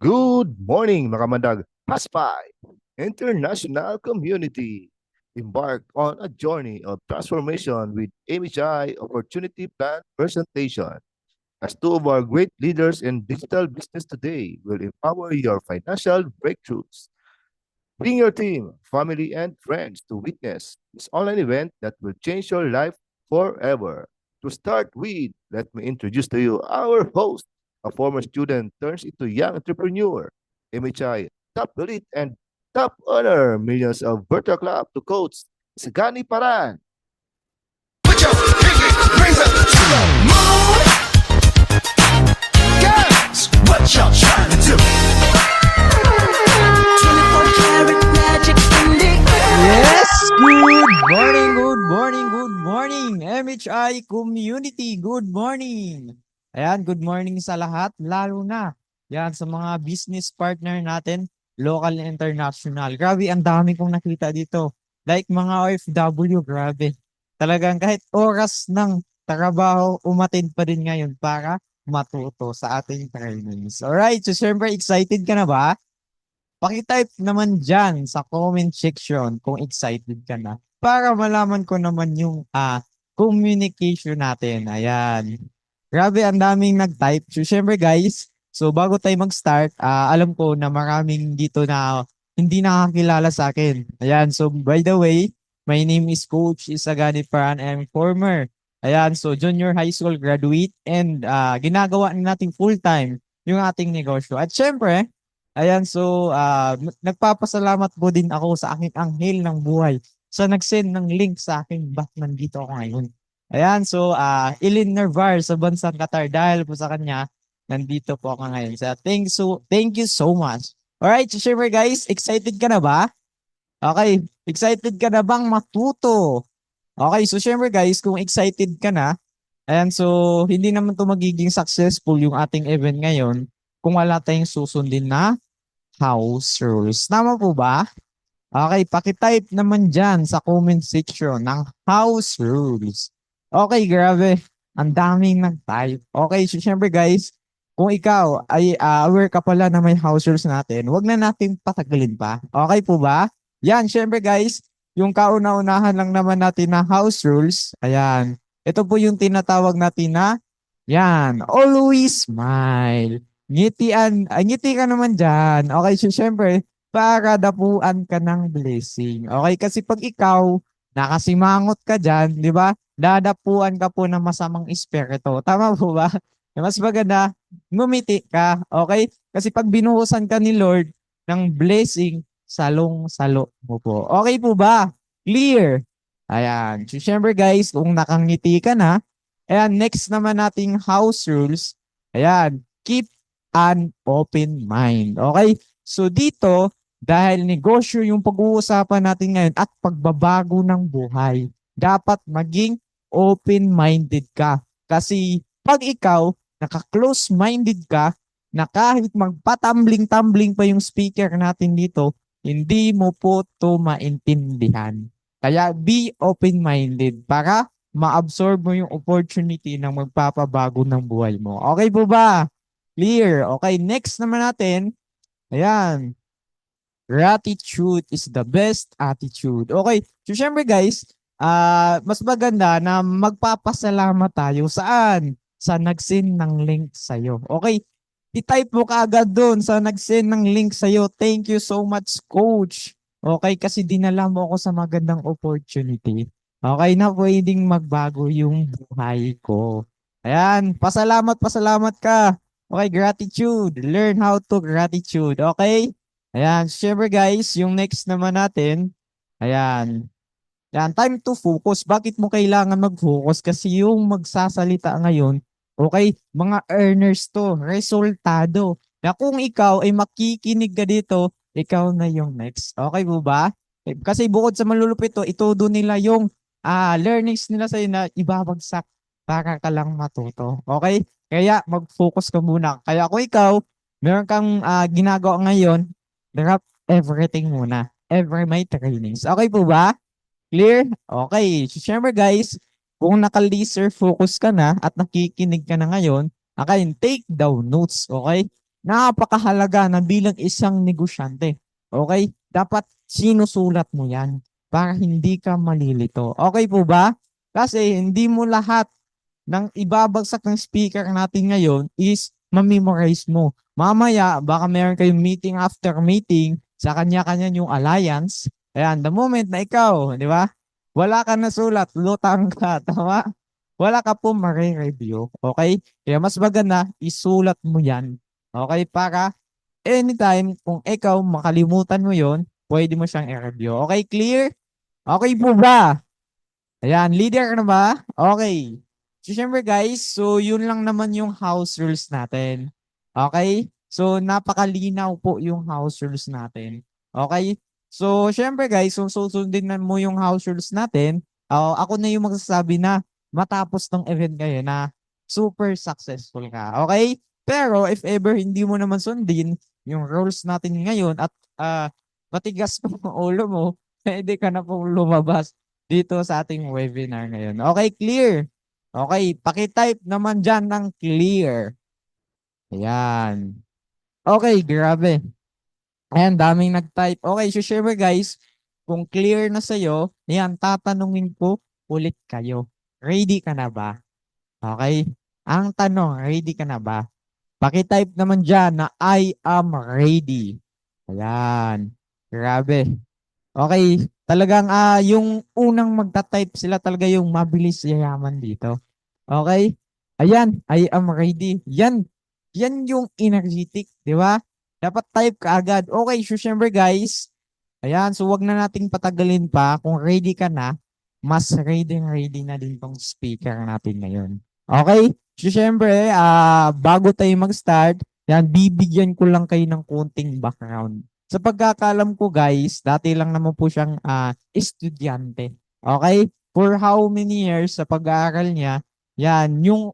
Good morning, mga mandag Paspay International Community. Embark on a journey of transformation with MHI Opportunity Plan presentation. As two of our great leaders in digital business today will empower your financial breakthroughs. Bring your team, family, and friends to witness this online event that will change your life forever. To start with, let me introduce to you our host, a former student turns into young entrepreneur, MHI, top elite and top honor millions of virtual club to coach, Sagani Paran. Put your pinky rings up to the moon. Girls, what y'all trying to do? 24 karat magic in the Yes! Good morning, MHI community, good morning! Ayan, good morning sa lahat, lalo na yan sa mga business partner natin, local and international. Grabe, ang dami kong nakita dito. Like mga OFW, grabe. Talagang kahit oras ng trabaho, umatin pa rin ngayon para matuto sa ating trainings. Alright, so syempre excited ka na ba? Paki-type naman dyan sa comment section kung excited ka na para malaman ko naman yung communication natin. Ayan. Grabe, ang daming nag-type. So, syempre guys, so bago tayo mag-start, alam ko na maraming dito na hindi nakakilala sa akin. Ayan, so by the way, my name is Coach Isagani Paran. I'm former. Ayan, so junior high school graduate and ginagawa na natin full-time yung ating negosyo. At syempre, ayan, so nagpapasalamat po din ako sa aking anghel ng buhay sa nag-send ng link sa akin ba't nandito ako ngayon. Ayan, so Ilin Nervar sa bansang Qatar dahil po sa kanya, nandito po ako ngayon. So thank you so much. Alright, so syempre guys, excited ka na ba? Okay, excited ka na bang matuto? Okay, so syempre guys, kung excited ka na, ayan, so hindi naman to magiging successful yung ating event ngayon kung wala tayong susundin na house rules. Tama po ba? Okay, pakitype naman dyan sa comment section ng house rules. Okay, grabe. Ang daming nag-type. Okay, so syempre guys, kung ikaw ay aware ka pala na may house rules natin, wag na natin patagalin pa. Okay po ba? Yan, syempre guys, yung kauna-unahan lang naman natin na house rules, ayan. Ito po yung tinatawag natin na, yan, always smile. Ngiti ka naman dyan. Okay, so syempre, para dapuan ka ng blessing. Okay, kasi pag ikaw, nakasimangot ka dyan, di ba? Dadapuan ka po ng masamang espiritu. Tama po ba? Mas maganda, ngumiti ka. Okay? Kasi pag binuhusan ka ni Lord ng blessing, salong-salo mo po. Okay po ba? Clear? Ayan. So, syempre guys, kung nakangiti ka na, ayan, next naman nating house rules. Ayan, keep an open mind. Okay? So dito, dahil negosyo yung pag-uusapan natin ngayon at pagbabago ng buhay, dapat maging open-minded ka. Kasi pag ikaw, naka-close-minded ka, na kahit magpatumbling-tumbling pa yung speaker natin dito, hindi mo po to maintindihan. Kaya be open-minded para ma-absorb mo yung opportunity ng magpapabago ng buhay mo. Okay po ba? Clear. Okay, next naman natin. Ayan. Gratitude is the best attitude. Okay, so syempre guys, mas maganda na magpapasalamat tayo saan? Sa nag-send ng link sa'yo. Okay, i-type mo kaagad doon sa nag-send ng link sa'yo. Thank you so much, Coach. Okay, kasi dinala mo ako sa magandang opportunity. Okay na pwedeng magbago yung buhay ko. Ayan, pasalamat ka. Okay, gratitude. Learn how to gratitude. Okay? Ayan, syempre guys, yung next naman natin, ayan. Ayan, time to focus. Bakit mo kailangan mag-focus? Kasi yung magsasalita ngayon, okay, mga earners to, resultado. Na kung ikaw ay makikinig ka dito, ikaw na yung next. Okay po ba? Kasi bukod sa malulupit to, itudo nila yung learnings nila sa'yo na ibabagsak para ka lang matuto. Okay? Kaya mag-focus ka muna. Kaya kung ikaw, meron kang ginagawa ngayon, drop everything muna. Every my trainings. Okay po ba? Clear? Okay. So, syempre guys, kung naka-laser focus ka na at nakikinig ka na ngayon, okay, take down notes. Okay? napakahalaga na bilang isang negosyante. Okay? Dapat sinusulat mo yan para hindi ka malilito. Okay po ba? Kasi hindi mo lahat ng ibabagsak ng speaker natin ngayon is mamemorize mo. Mamaya, baka meron kayong meeting after meeting, sa kanya-kanya yung alliance. Ayan, the moment na ikaw, di ba? Wala ka na sulat, lutang ka, tama? Wala ka po mare-review, okay? Kaya mas maganda, isulat mo yan. Okay, para anytime kung ikaw makalimutan mo yon, pwede mo siyang i-review. Okay, clear? Okay po ba? Ayan, leader ka na ba? Okay. So, syempre guys, so yun lang naman yung house rules natin. Okay? So, napakalinaw po yung house rules natin. Okay? So, syempre guys, kung susundin na mo yung house rules natin, ako na yung magsasabi na matapos tong event kayo na super successful ka. Okay? Pero if ever hindi mo naman sundin yung rules natin ngayon at matigas pa ang ulo mo, pwede ka na pong lumabas dito sa ating webinar ngayon. Okay, clear? Okay, paki-type naman dyan ng clear. Ayan. Okay, grabe. Ayan, daming nag-type. Okay, so syempre guys, kung clear na sa'yo, ayan, tatanungin ko ulit kayo. Ready ka na ba? Okay? Ang tanong, ready ka na ba? Paki-type naman dyan na I am ready. Ayan. Grabe. Okay, talagang yung unang magta-type sila talaga yung mabilis yayaman dito. Okay? Ayan, I am ready. Yan yung energetic, di ba? Dapat type ka agad. Okay, so syempre guys, ayan, so wag na nating patagalin pa. Kung ready ka na, mas ready na din tong speaker natin ngayon. Okay? So syempre, bago tayo mag-start, yan, bibigyan ko lang kayo ng konting background. Sa pagkakalam ko guys, dati lang naman po siyang estudyante. Okay? For how many years sa pag-aaral niya, yan, yung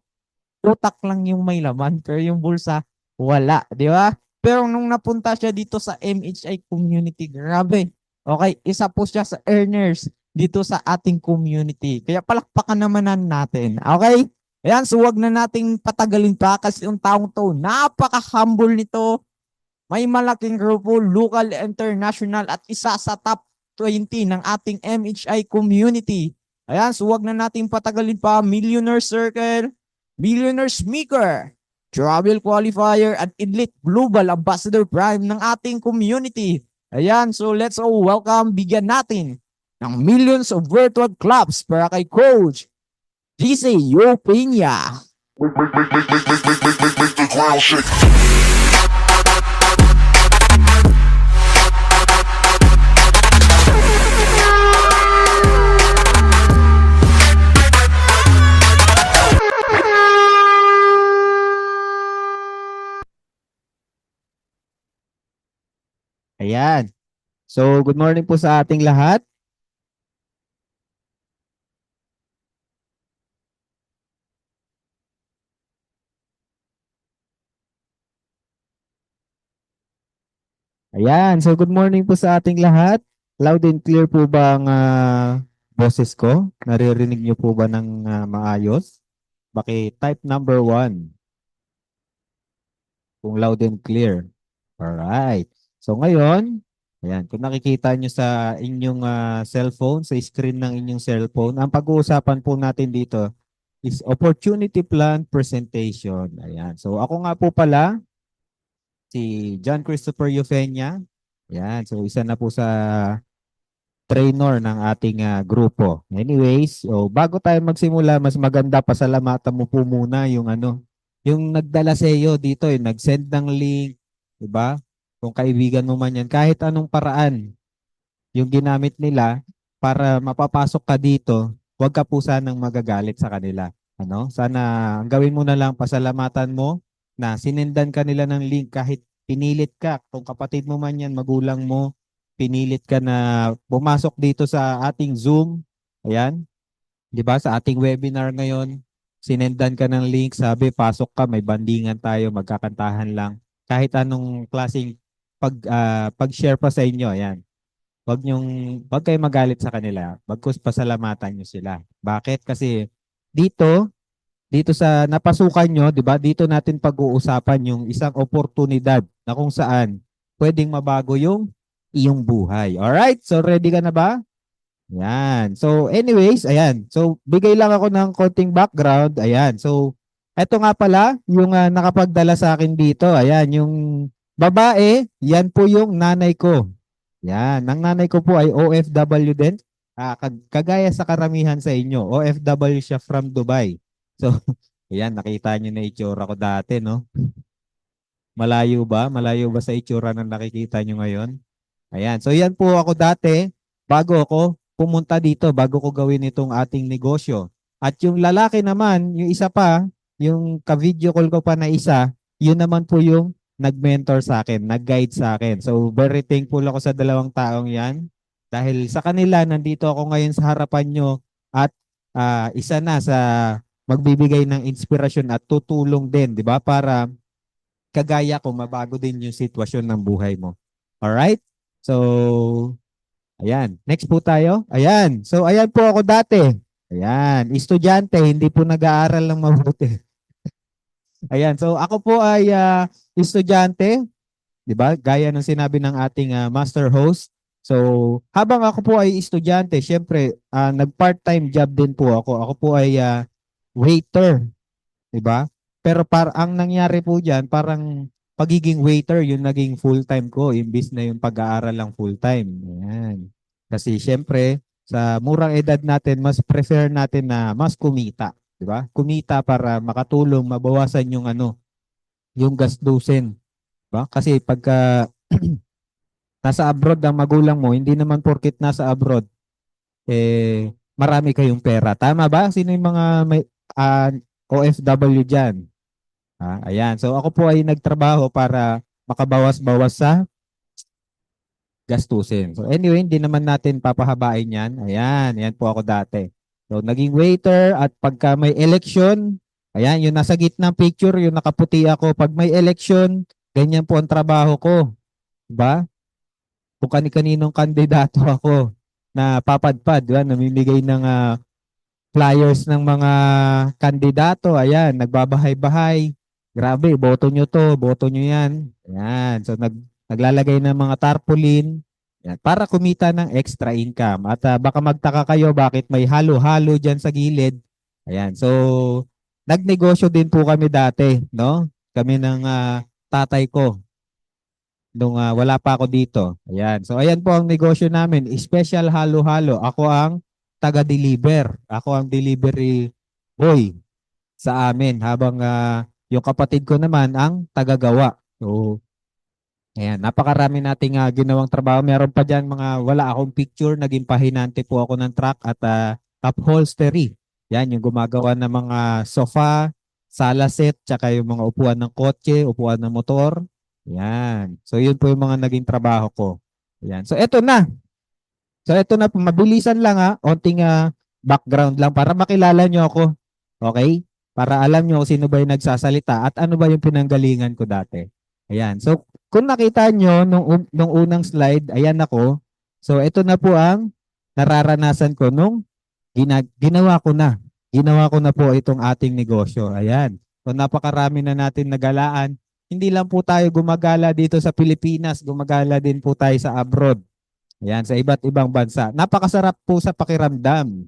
utak lang yung may laman, pero yung bulsa, wala. Di ba? Pero nung napunta siya dito sa MHI community, grabe. Okay, isa po siya sa earners dito sa ating community. Kaya palakpakan naman natin. Okay? Ayan, so wag na nating patagalin pa kasi yung taong to, napaka-humble nito. May malaking grupo, local, international at isa sa top 20 ng ating MHI community. Ayan, so wag na nating patagalin pa. Millionaire Circle, Millionaire Speaker, Travel Qualifier at Elite Global Ambassador Prime ng ating community. Ayan, so let's all welcome, bigyan natin ng millions of virtual clubs para kay Coach GC Yopinya. Make the ground shake. Ayan. So, good morning po sa ating lahat. Ayan. So, good morning po sa ating lahat. Loud and clear po ba ang boses ko? Naririnig niyo po ba ng maayos? Type number 1. Kung loud and clear. Alright. So, ngayon, ayan, kung nakikita nyo sa inyong cellphone, sa screen ng inyong cellphone, ang pag-uusapan po natin dito is opportunity plan presentation. Ayan. So, ako nga po pala, si John Christopher Eufenia. Ayan. So, isa na po sa trainer ng ating grupo. Anyways, so, bago tayo magsimula, mas maganda pasalamatan mo po muna yung yung nagdala sa iyo dito, yung nag-send ng link, 'di ba? Kung kaibigan mo man yan, kahit anong paraan yung ginamit nila para mapapasok ka dito, huwag ka po sanang magagalit sa kanila. Sana ang gawin mo na lang, pasalamatan mo na sinendan ka nila ng link kahit pinilit ka. Kung kapatid mo man yan, magulang mo, pinilit ka na pumasok dito sa ating Zoom. Ayan. Di ba? Sa ating webinar ngayon, sinendan ka ng link, sabi, pasok ka, may bandingan tayo, magkakantahan lang. Kahit anong klaseng pag-share pa sa inyo, ayan. Wag kayo magalit sa kanila. Bagkus pasalamatan nyo sila. Bakit? Kasi dito, dito sa napasukan nyo, di ba? Dito natin pag-uusapan yung isang oportunidad na kung saan pwedeng mabago yung iyong buhay. Alright? So ready ka na ba? Yan. So anyways, ayan. So bigay lang ako ng konting background. Ayan. So eto nga pala yung nakapagdala sa akin dito. Ayan, yung babae, yan po yung nanay ko. Yan, ang nanay ko po ay OFW din. Kagaya sa karamihan sa inyo, OFW siya from Dubai. So, ayan, nakita niyo na itsura ko dati, no? Malayo ba? Malayo ba sa itsura na nakikita niyo ngayon? Ayan, so yan po ako dati bago ako pumunta dito, bago ko gawin itong ating negosyo. At yung lalaki naman, yung isa pa, yung ka-video call ko pa na isa, yun naman po yung nag-mentor sa akin, nag-guide sa akin. So very thankful ako sa dalawang taong yan. Dahil sa kanila, nandito ako ngayon sa harapan nyo at isa na sa magbibigay ng inspirasyon at tutulong din, di ba? Para kagaya ko, mabago din yung sitwasyon ng buhay mo. Alright? So, ayan. Next po tayo. Ayan. So, ayan po ako dati. Ayan. Estudyante, hindi po nag-aaral ng mabuti. Ayan. So, ako po ay estudyante. Di ba? Gaya ng sinabi ng ating master host. So, habang ako po ay estudyante, syempre, nag-part-time job din po ako. Ako po ay waiter. Di ba? Pero ang nangyari po diyan, parang pagiging waiter, yung naging full-time ko, imbis na yung pag-aaral lang full-time. Ayan. Kasi syempre, sa murang edad natin, mas prefer natin na mas kumita. Di ba? Kumita para makatulong, mabawasan yung yung gastusin. Diba? Kasi pagka nasa abroad ang magulang mo, hindi naman porkit nasa abroad, marami kayong pera. Tama ba? Sino yung mga may, OFW dyan? Ayan. So ako po ay nagtrabaho para makabawas-bawas sa gastusin. So anyway, hindi naman natin papahabain yan. Ayan. Yan po ako dati. So naging waiter at pagka may election, ayan, yung nasa gitna picture, yung nakaputi ako. Pag may election, ganyan po ang trabaho ko. Diba? Kung kani-kaninong kandidato ako na papadpad, diba? Namimigay ng flyers ng mga kandidato. Ayan, nagbabahay-bahay. Grabe, boto nyo to, boto nyo yan. Ayan, so naglalagay ng mga tarpaulin yan, para kumita ng extra income. At baka magtaka kayo bakit may halo-halo dyan sa gilid. Ayan, so nagnegosyo din po kami dati, no? Kami ng tatay ko nung wala pa ako dito. Ayan, so ayan po ang negosyo namin, special halo-halo. Ako ang taga-deliver. Ako ang delivery boy sa amin habang yung kapatid ko naman ang tagagawa. So, ayan, napakarami nating ginawang trabaho. Meron pa dyan mga wala akong picture. Naging pahinante po ako ng truck at upholstery. Yan, yung gumagawa ng mga sofa, sala set, tsaka yung mga upuan ng kotse, upuan ng motor. Yan. So, yun po yung mga naging trabaho ko. Yan. So, eto na. Mabilisan lang onting background lang para makilala nyo ako. Okay? Para alam nyo kung sino ba yung nagsasalita at ano ba yung pinanggalingan ko dati. Ayan. So, kung nakita nyo nung unang slide, ayan ako. So, ito na po ang nararanasan ko nung ginawa ko na. Ginawa ko na po itong ating negosyo. Ayan. So, napakarami na natin nagalaan. Hindi lang po tayo gumagala dito sa Pilipinas. Gumagala din po tayo sa abroad. Ayan, sa iba't ibang bansa. Napakasarap po sa pakiramdam.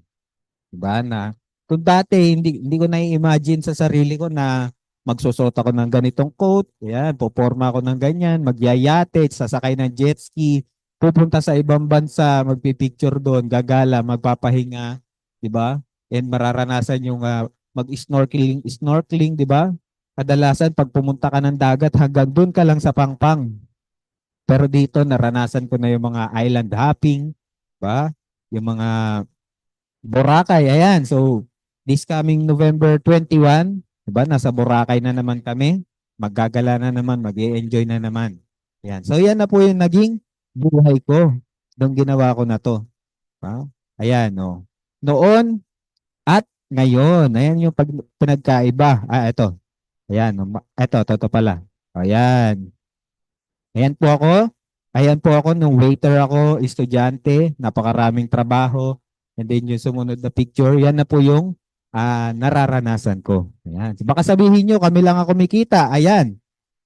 Diba na? Kung dati, hindi ko na-imagine sa sarili ko na magsusot ako ng ganitong coat, ayan, poporma ako ng ganyan, magyayate, sasakay ng jet ski, pupunta sa ibang bansa, magpipicture doon, gagala, magpapahinga, di ba? And mararanasan yung mag-snorkeling, di ba? Kadalasan, pag pumunta ka ng dagat, hanggang doon ka lang sa pangpang. Pero dito, naranasan ko na yung mga island hopping, ba? Yung mga Boracay, ayan. So, this coming November 21, diba? Nasa Boracay na naman kami. Maggagala na naman, mag-i-enjoy na naman. Ayan. So, yan na po yung naging buhay ko nung ginawa ko na to. Diba? Ayan, no. Noon at ngayon. Ayan yung pinagkaiba. Ito. Ayan. Ito pala. Ayan. Ayan po ako. Ayan po ako nung waiter ako, estudyante, napakaraming trabaho. And then yung sumunod na picture, yan na po yung nararanasan ko. Ayan. So baka sabihin nyo, kami lang ang kumikita. Ayan.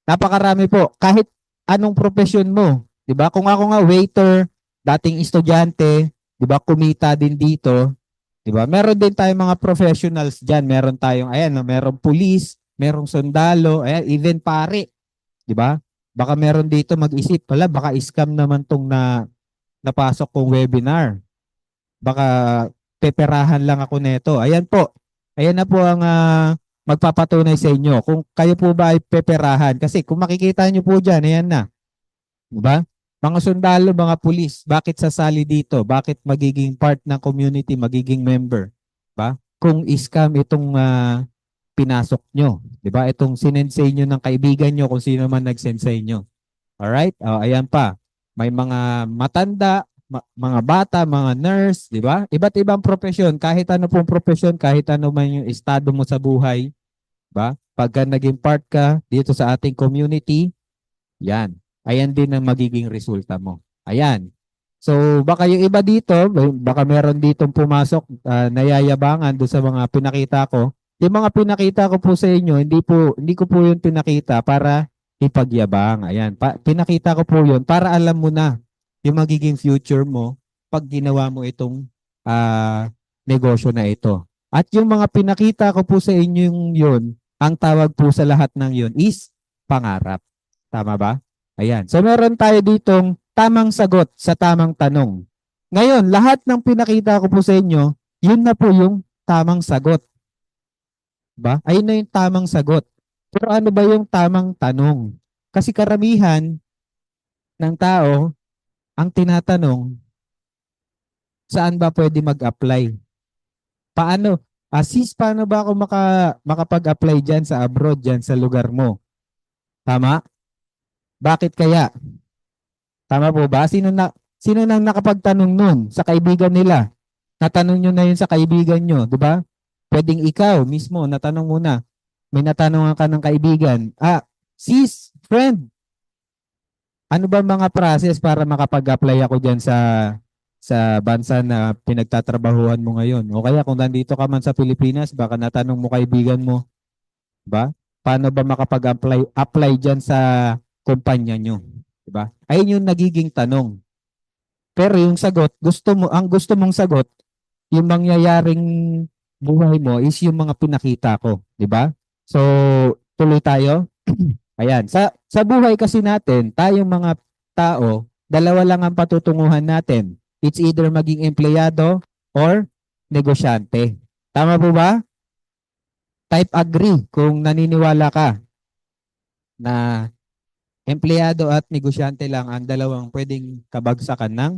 Napakarami po. Kahit anong profesyon mo. 'Di ba? Kung ako nga waiter, dating estudyante, 'di ba, kumita din dito. 'Di ba? Meron din tayong mga professionals diyan. Meron tayong ayan, no, merong pulis, merong sundalo, ayan, even pare, 'di ba? Baka meron dito mag-isip pala, baka scam naman tong napasok kong webinar. Baka peperahan lang ako nito. Ayan po. Ayan na po ang magpapatunay sa inyo kung kayo po ba ay peperahan. Kasi kung makikita nyo po dyan, ayan na. Diba? Mga sundalo, mga pulis, bakit sasali dito? Bakit magiging part ng community, magiging member? Diba? Kung scam itong pinasok nyo. Diba? Itong sinensay nyo ng kaibigan nyo kung sino man nagsend sa inyo. Alright? Ayan pa. May mga matanda, mga bata, mga nurse, di ba? Iba't ibang profesyon, kahit ano pong profesyon, kahit ano man yung estado mo sa buhay, di ba? Pagka naging part ka dito sa ating community, yan. Ayan din ang magiging resulta mo. Ayan. So, baka yung iba dito, baka meron ditong pumasok, nayayabangan doon sa mga pinakita ko. Yung mga pinakita ko po sa inyo, hindi ko po yun pinakita para ipagyabang. Ayan. Pinakita ko po yun para alam mo na yung magiging future mo pag ginawa mo itong negosyo na ito. At yung mga pinakita ko po sa inyo yun, ang tawag po sa lahat ng yun is pangarap. Tama ba? Ayan. So meron tayo ditong tamang sagot sa tamang tanong. Ngayon, lahat ng pinakita ko po sa inyo, yun na po yung tamang sagot. Ba? Ayun na yung tamang sagot. Pero ano ba yung tamang tanong? Kasi karamihan ng tao, ang tinatanong, saan ba pwede mag-apply? Paano? Sis, paano ba ako makapag-apply dyan sa abroad, dyan sa lugar mo? Tama? Bakit kaya? Tama po ba? Sino nang nakapagtanong nun sa kaibigan nila? Natanong nyo na yun sa kaibigan nyo, di ba? Pwedeng ikaw mismo, natanong mo na. May natanongan ka ng kaibigan. Sis, friend, ano ba mga process para makapag-apply ako dyan sa bansa na pinagtatrabahuhan mo ngayon? O kaya kung nandito ka man sa Pilipinas, baka natanong mo kaibigan mo, ba? Paano ba makapag-apply dyan sa kumpanya nyo? Diba? Ayun yung nagiging tanong. Pero yung sagot, ang gusto mong sagot, yung mangyayaring buhay mo is yung mga pinakita ko. Diba? So, tuloy tayo. Ayan. Sa buhay kasi natin, tayong mga tao, dalawa lang ang patutunguhan natin. It's either maging empleyado or negosyante. Tama po ba? Type agree kung naniniwala ka na empleyado at negosyante lang ang dalawang pwedeng kabagsakan ng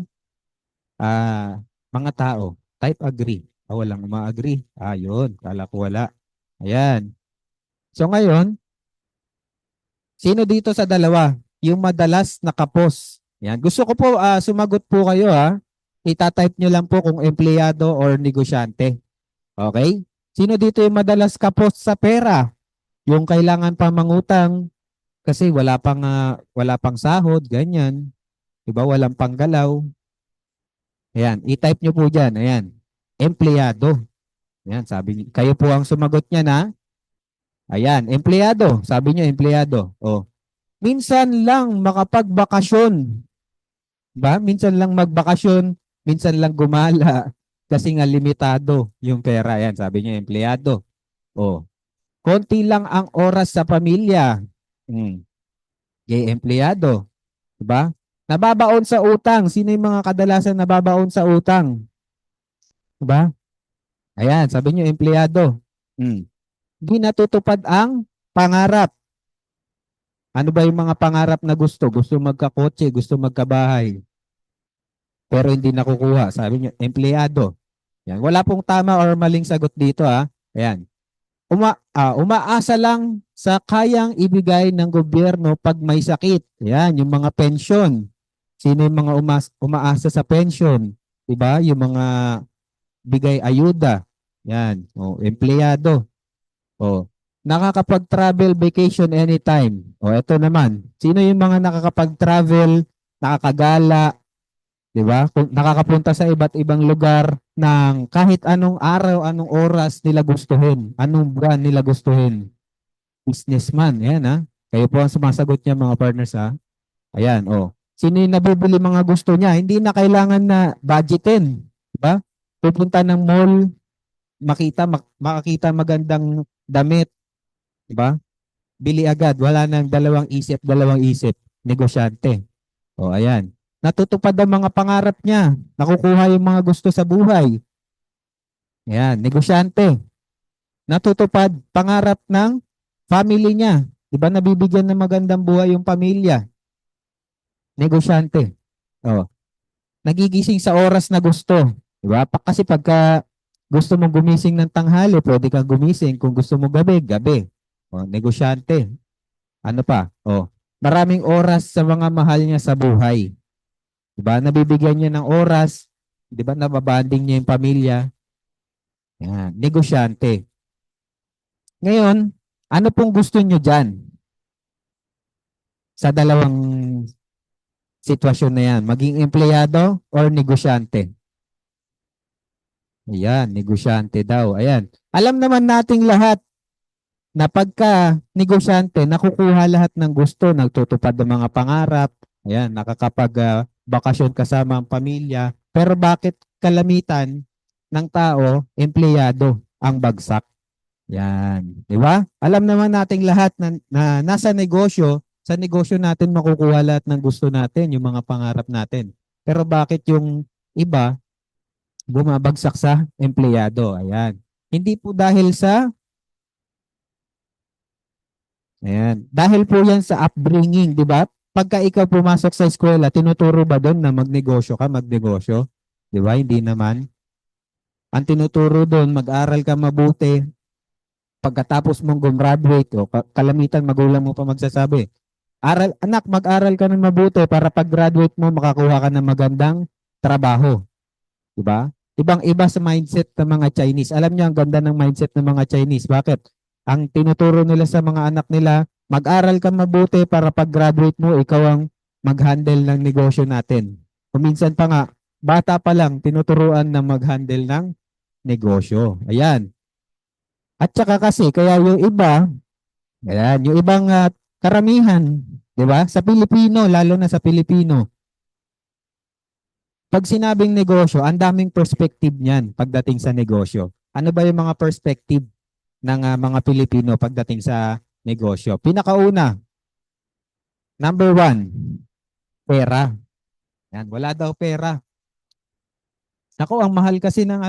mga tao. Type agree. Walang ma-agree. Yun. Kala ko wala. Ayan. So ngayon, sino dito sa dalawa? Yung madalas nakapos. Yan. Gusto ko po sumagot po kayo Itatype nyo lang po kung empleyado or negosyante. Okay? Sino dito yung madalas kapos sa pera? Yung kailangan pang mangutang kasi wala pang sahod, ganyan. Diba? Walang panggalaw. Ayan. I-type nyo po dyan. Ayan. Empleyado. Ayan. Sabi niyo. Kayo po ang sumagot niya na. Ayan. Empleyado. Sabi nyo, empleyado. Minsan lang makapagbakasyon. Ba? Minsan lang magbakasyon. Minsan lang gumala. Kasi nga limitado yung pera. Ayan. Sabi nyo, empleyado. Konti lang ang oras sa pamilya. Empleyado. Diba? Nababaon sa utang. Sino yung mga kadalasan nababaon sa utang? Diba? Ayan, sabi nyo, empleyado. Hindi natutupad ang pangarap. Ano ba yung mga pangarap na gusto? Gusto magkakotse, gusto magkabahay. Pero hindi nakukuha. Sabi nyo, empleyado. Yan. Wala pong tama or maling sagot dito. Ayan. Umaasa lang sa kayang ibigay ng gobyerno pag may sakit. Yan, yung mga pensyon. Sino yung mga umaasa sa pensyon? Diba? Yung mga bigay ayuda. Yan, empleyado. Nakakapag-travel vacation anytime. Ito naman. Sino yung mga nakakapag-travel, nakakagala, 'Di ba? Kung nakakapunta sa iba't ibang lugar ng kahit anong araw, anong oras nila gustuhin, anong buwan nila gustuhin. Businessman, ayan ha. Kayo po ang sumasagot niya mga partners ha. Ayan, oh. Sino yung nabibili mga gusto niya? Hindi na kailangan na budgetin, 'di ba? Pupunta ng mall, makakita magandang damit, 'di ba? Bili agad, wala nang dalawang isip, negosyante. O ayan. Natutupad ang mga pangarap niya, nakukuha yung mga gusto sa buhay. Ayan, negosyante. Natutupad pangarap ng family niya. 'Di ba nabibigyan ng magandang buhay yung pamilya? Negosyante. O, nagigising sa oras na gusto. 'Di ba? Kasi pagka gusto mong gumising ng tanghali, pwede kang gumising. Kung gusto mo gabi, gabi. O, negosyante. Ano pa? O, maraming oras sa mga mahal niya sa buhay. 'Di ba? Nabibigyan niya ng oras, 'di ba? Nababanding niya yung pamilya. Yan, negosyante. Ngayon, ano pong gusto niyo diyan? Sa dalawang sitwasyon na yan, maging empleyado or negosyante? Ayan, negosyante daw. Ayan. Alam naman nating lahat na pagka negosyante, nakukuha lahat ng gusto, nagtutupad ng mga pangarap, ayan, nakakapag-bakasyon kasama ang pamilya. Pero bakit kalamitan ng tao, empleyado ang bagsak? Yan. Di ba? Alam naman nating lahat na nasa negosyo, sa negosyo natin makukuha lahat ng gusto natin, yung mga pangarap natin. Pero bakit yung iba bumabagsak sa empleyado? Ayan. Hindi po dahil sa ayan. Dahil po yan sa upbringing, di ba? Pagka ikaw pumasok sa eskwela, tinuturo ba doon na magnegosyo ka, magnegosyo? Di ba? Hindi naman. Ang tinuturo doon, mag-aral ka mabuti. Pagkatapos mong gumraduate, o kalamitan magulang mo pa magsasabi, anak, mag-aral ka ng mabuti para pag-graduate mo, makakuha ka ng magandang trabaho. Di ba? Ibang-iba sa mindset ng mga Chinese. Alam niyo, ang ganda ng mindset ng mga Chinese. Bakit? Ang tinuturo nila sa mga anak nila, mag-aral ka mabuti para pag-graduate mo, ikaw ang mag-handle ng negosyo natin. Kuminsan pa nga, bata pa lang, tinuturuan na mag-handle ng negosyo. Ayan. At saka kasi, kaya yung iba, ayan, yung ibang karamihan, di ba? Sa Pilipino, lalo na sa Pilipino, pag sinabing negosyo, ang daming perspective niyan pagdating sa negosyo. Ano ba yung mga perspective ng mga Pilipino pagdating sa negosyo? Pinakauna, number 1, pera. Yan, wala daw pera. Naku, ang mahal kasi ng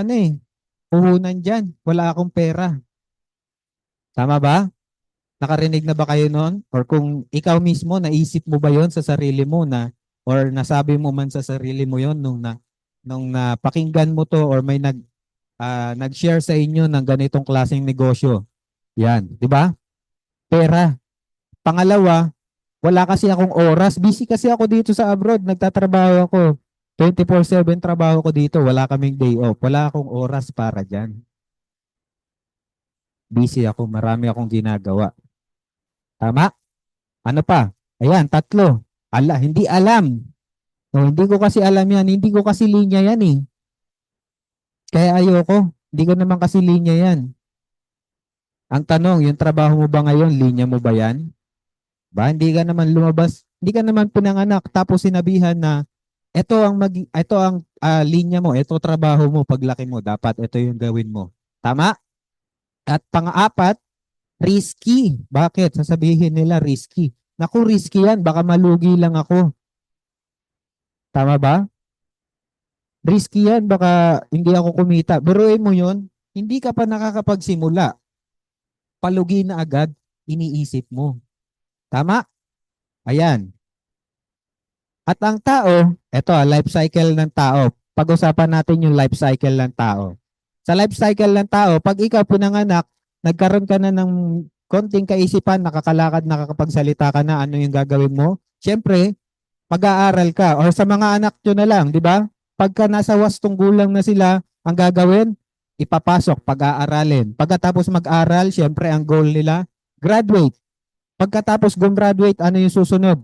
puhunan dyan. Wala akong pera. Tama ba? Nakarinig na ba kayo noon? Or kung ikaw mismo, naisip mo ba yon sa sarili mo na or nasabi mo man sa sarili mo yon nung napakinggan mo to or may nag-share sa inyo ng ganitong klaseng negosyo. Yan, di ba? Pera. Pangalawa, wala kasi akong oras. Busy kasi ako dito sa abroad. Nagtatrabaho ako. 24/7 trabaho ko dito. Wala kaming day off. Wala akong oras para dyan. Busy ako. Marami akong ginagawa. Tama? Ano pa? Ayan, 3. Hindi alam. No, hindi ko kasi alam yan. Hindi ko kasi linya yan eh. Kaya ayoko. Hindi ko naman kasi linya yan. Ang tanong, yung trabaho mo ba ngayon, linya mo ba yan? Ba, hindi ka naman lumabas, hindi ka naman pinanganak tapos sinabihan na ito ang linya mo, ito trabaho mo paglaki mo, dapat ito yung gawin mo. Tama? At pang-apat, risky. Bakit? Sasabihin nila risky. Naku, risky yan, baka malugi lang ako. Tama ba? Risky yan, baka hindi ako kumita. Biruin mo yun, hindi ka pa nakakapagsimula. Palugi na agad, iniisip mo. Tama? Ayan. At ang tao, eto, life cycle ng tao. Pag-usapan natin yung life cycle ng tao. Sa life cycle ng tao, pag ikaw pinanganak, nagkaroon ka na ng konting kaisipan, nakakalakad, nakakapagsalita ka na, ano yung gagawin mo? Siyempre, mag-aaral ka. O sa mga anak nyo na lang, di ba? Pagka nasa wastong gulang na sila, ang gagawin, ipapasok, pag-aaralin. Pagkatapos mag-aral, siyempre ang goal nila, graduate. Pagkatapos gumraduate, ano yung susunod?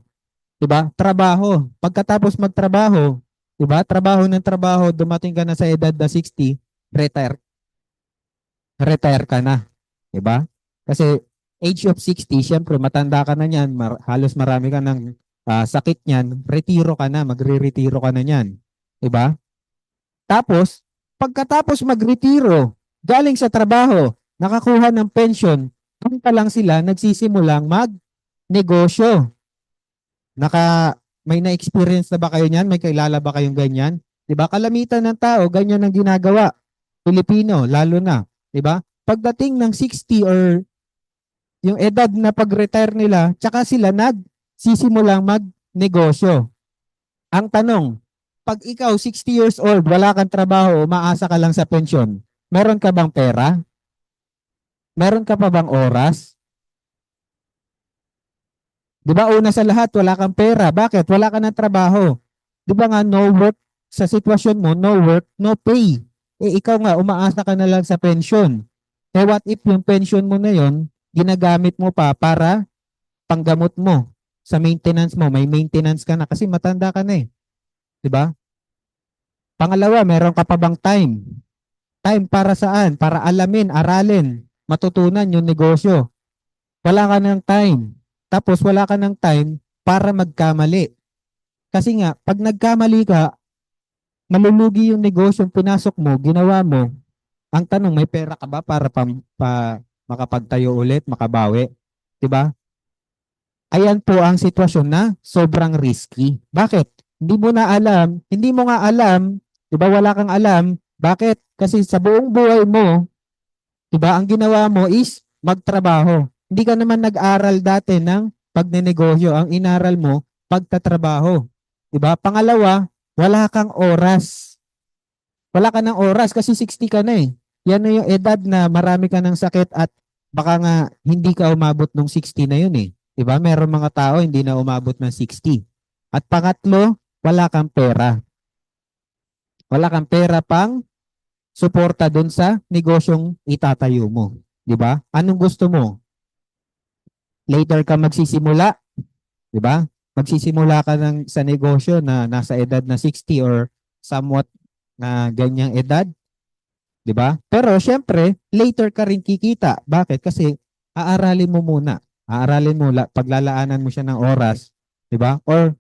Diba? Trabaho. Pagkatapos magtrabaho, Diba? Trabaho ng trabaho, dumating ka na sa edad na 60, retire. Retire ka na. Diba? Kasi age of 60, syempre matanda ka na niyan, halos marami ka ng sakit niyan, retiro ka na, magre-retiro ka na niyan. Diba? Tapos, pagkatapos magretiro, galing sa trabaho, nakakuha ng pension, doon pa lang sila nagsisimulang magnegosyo. May na-experience na ba kayo niyan? May kilala ba kayong ganyan? 'Di ba? Kalamitan ng tao, ganyan ang ginagawa. Pilipino, lalo na. 'Di ba? Pagdating ng 60 or yung edad na pag-retire nila, tsaka sila nagsisimulang magnegosyo. Ang tanong, pag ikaw 60 years old, wala kang trabaho, umaasa ka lang sa pensyon, meron ka bang pera? Meron ka pa bang oras? Di ba una sa lahat, wala kang pera. Bakit? Wala ka ng trabaho. Di ba nga no work sa sitwasyon mo, no work, no pay. Ikaw nga, umaasa ka na lang sa pension. What if yung pension mo na yon ginagamit mo pa para panggamot mo sa maintenance mo. May maintenance ka na kasi matanda ka na eh. Di ba? Pangalawa, meron ka pa bang time? Time para saan? Para alamin, aralin, matutunan yung negosyo. Wala ka ng time. Tapos wala ka ng time para magkamali. Kasi nga, pag nagkamali ka, malulugi yung negosyo pinasok mo, ginawa mo. Ang tanong, may pera ka ba para makapagtayo ulit, makabawi? Diba? Ayan po ang sitwasyon na sobrang risky. Bakit? Hindi mo nga alam, diba wala kang alam, bakit? Kasi sa buong buhay mo, diba, ang ginawa mo is magtrabaho. Hindi ka naman nag-aral dati ng pagnenegosyo. Ang inaral mo, pagtatrabaho. Diba? Pangalawa, wala kang oras. Wala ka ng oras kasi 60 ka na eh. Yan na yung edad na marami ka ng sakit at baka nga hindi ka umabot ng 60 na yun eh. Diba? Meron mga tao hindi na umabot ng 60. At pangatlo, wala kang pera. Wala kang pera pang suporta dun sa negosyong itatayo mo. Diba? Anong gusto mo? Later ka magsisimula, 'di ba? Magsisimula ka sa negosyo na nasa edad na 60 or somewhat na ganyang edad, 'di ba? Pero syempre, later ka rin kikita. Bakit? Kasi aaralin mo muna. Aaralin mo, paglalaanan mo siya ng oras, 'di ba? Or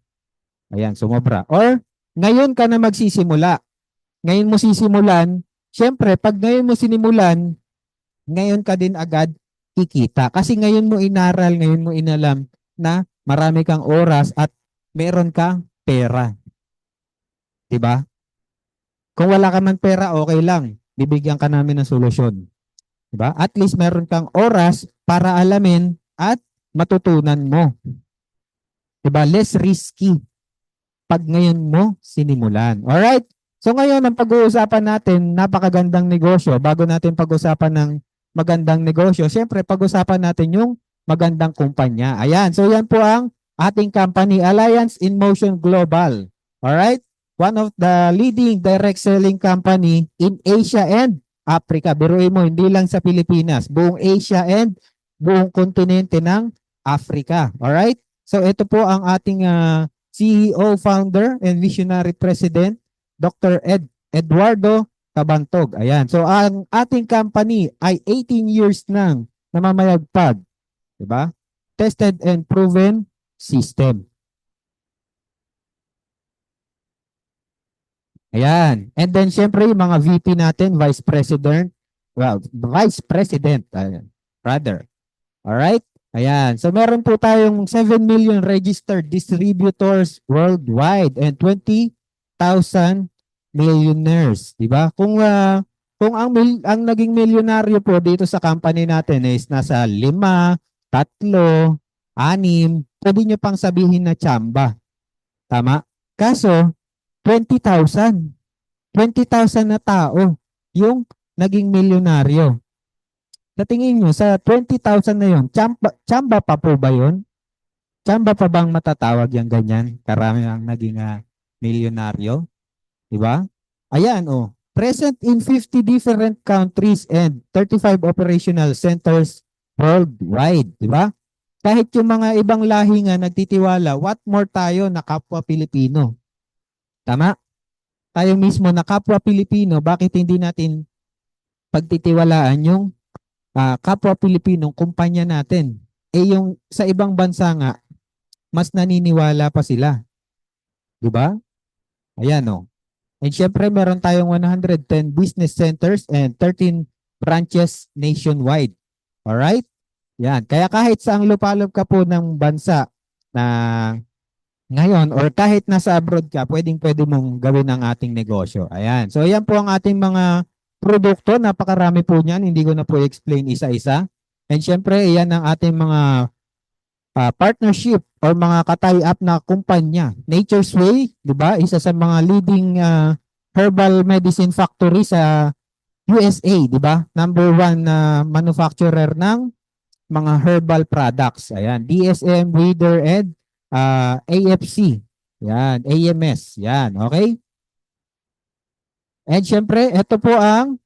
ayan, sumobra. Or ngayon ka na magsisimula. Ngayon mo sisimulan, syempre pag ngayon mo sinimulan, ngayon ka din agad kikita. Kasi ngayon mo inaral, ngayon mo inalam na marami kang oras at meron kang pera. Diba? Kung wala ka man pera, okay lang. Bibigyan ka namin ng solusyon. Diba? At least meron kang oras para alamin at matutunan mo. Diba? Less risky pag ngayon mo sinimulan. Alright? So ngayon, ang pag-uusapan natin, napakagandang negosyo. Bago natin pag-usapan ng magandang negosyo, siyempre pag-usapan natin yung magandang kumpanya. Ayan, so yan po ang ating company, Alliance in Motion Global. Alright? One of the leading direct selling company in Asia and Africa. Biruin mo, hindi lang sa Pilipinas, buong Asia and buong kontinente ng Africa. Alright? So ito po ang ating CEO, founder, and visionary president, Dr. Eduardo Kabantog. Ayan. So, ang ating company ay 18 years nang namamayagpag. Diba? Tested and proven system. Ayan. And then, syempre, yung mga VP natin, Vice President. Rather. Alright? Ayan. So, meron po tayong 7 million registered distributors worldwide and 20,000 millionaires, di ba? Kung ang naging milyonaryo po dito sa company natin is nasa 5, 3, 6, pwede nyo pang sabihin na tsamba. Tama? Kaso 20,000 na tao yung naging milyonaryo. Sa tingin nyo, sa 20,000 na yun, tsamba pa po ba yun? Tsamba pa bang matatawag yung ganyan? Karami ang naging milyonaryo? Diba? Ayan, oh. Present in 50 different countries and 35 operational centers worldwide. Diba? Kahit yung mga ibang lahi nga nagtitiwala, what more tayo na kapwa Pilipino? Tama? tayo mismo na kapwa Pilipino, bakit hindi natin pagtitiwalaan yung kapwa Pilipinong kumpanya natin? Yung sa ibang bansa nga, mas naniniwala pa sila. Di ba? Ayan o. And syempre, meron tayong 110 business centers and 13 branches nationwide. Alright? Yan. Kaya kahit saang lupalop ka po ng bansa na ngayon or kahit nasa abroad ka, pwede mong gawin ang ating negosyo. Ayan. So, ayan po ang ating mga produkto. Napakarami po niyan. Hindi ko na po explain isa-isa. And syempre, ayan ang ating mga partnership or mga ka-tie-up na kumpanya. Nature's Way, di ba? Isa sa mga leading herbal medicine factory sa USA, di ba? Number 1 manufacturer ng mga herbal products. Ayan, DSM, Breeder, and AFC. Yan, AMS. Yan, okay? And syempre, ito po ang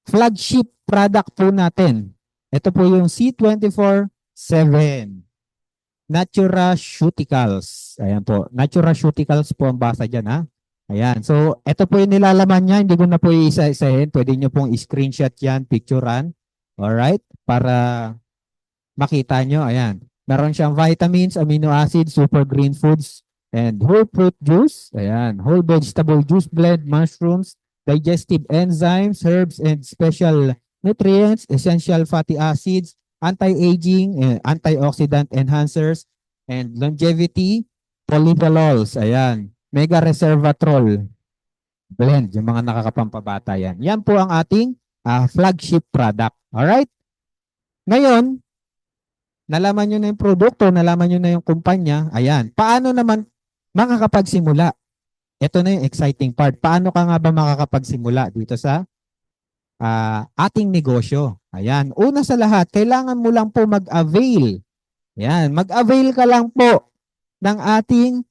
flagship product po natin. Ito po yung C24-7 Naturaceuticals. Ayan po. Naturaceuticals po ang basa dyan, ha? Ayan. So, ito po yung nilalaman niya. Hindi ko na po isa-isahin. Pwede nyo pong screenshot yan, picturean. Alright? Para makita nyo. Ayan. Meron siyang vitamins, amino acids, super green foods, and whole fruit juice. Ayan. Whole vegetable juice blend, mushrooms, digestive enzymes, herbs, and special nutrients, essential fatty acids, anti-aging, antioxidant enhancers, and longevity, polyphenols. Ayan. Mega resveratrol blend, yung mga nakakapampabata yan. Yan po ang ating flagship product. Alright? Ngayon, nalaman nyo na yung produkto, nalaman nyo na yung kumpanya. Ayan. Paano naman makakapagsimula? Ito na yung exciting part. Paano ka nga ba makakapagsimula dito sa ating negosyo? Ayan. Una sa lahat, kailangan mo lang po mag-avail. Ayan. Mag-avail ka lang po ng ating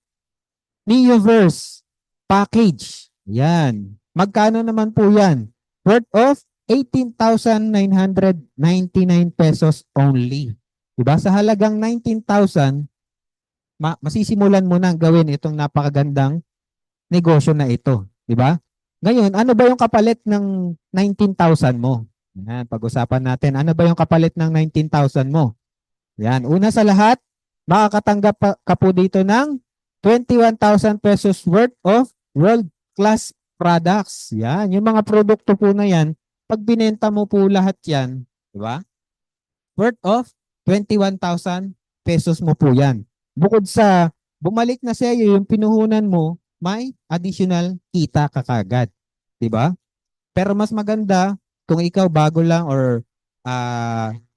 Neoverse package. Ayan. Magkano naman po yan? Worth of 18,999 pesos only. Diba? Sa halagang 19,000, masisimulan mo nang gawin itong napakagandang negosyo na ito. Diba? Ngayon, ano ba yung kapalit ng 19,000 mo? Yan, pag-usapan natin. Ano ba yung kapalit ng 19,000 mo? Yan, una sa lahat, makakatanggap ka po dito ng 21,000 pesos worth of world-class products. Yan, yung mga produkto po na yan, pag binenta mo po lahat yan, di ba? Worth of 21,000 pesos mo po yan. Bukod sa bumalik na sa iyo yung pinuhunan mo, may additional kita ka kagad. Diba? Pero mas maganda kung ikaw bago lang or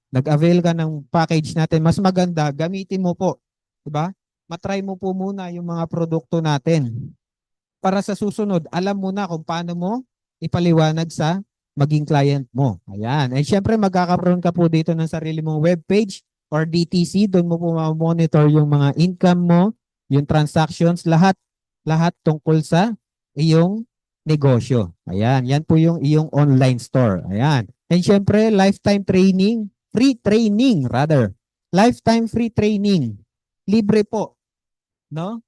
nag-avail ka ng package natin, mas maganda gamitin mo po. Diba? Matry mo po muna yung mga produkto natin. Para sa susunod, alam mo na kung paano mo ipaliwanag sa maging client mo. Ayan. And syempre magkakaroon ka po dito ng sarili mong webpage or DTC. Doon mo po ma-monitor yung mga income mo, yung transactions, lahat tungkol sa iyong negosyo. Ayan. Yan po yung iyong online store. Ayan. And syempre, lifetime training, free training rather. Lifetime free training. Libre po. No?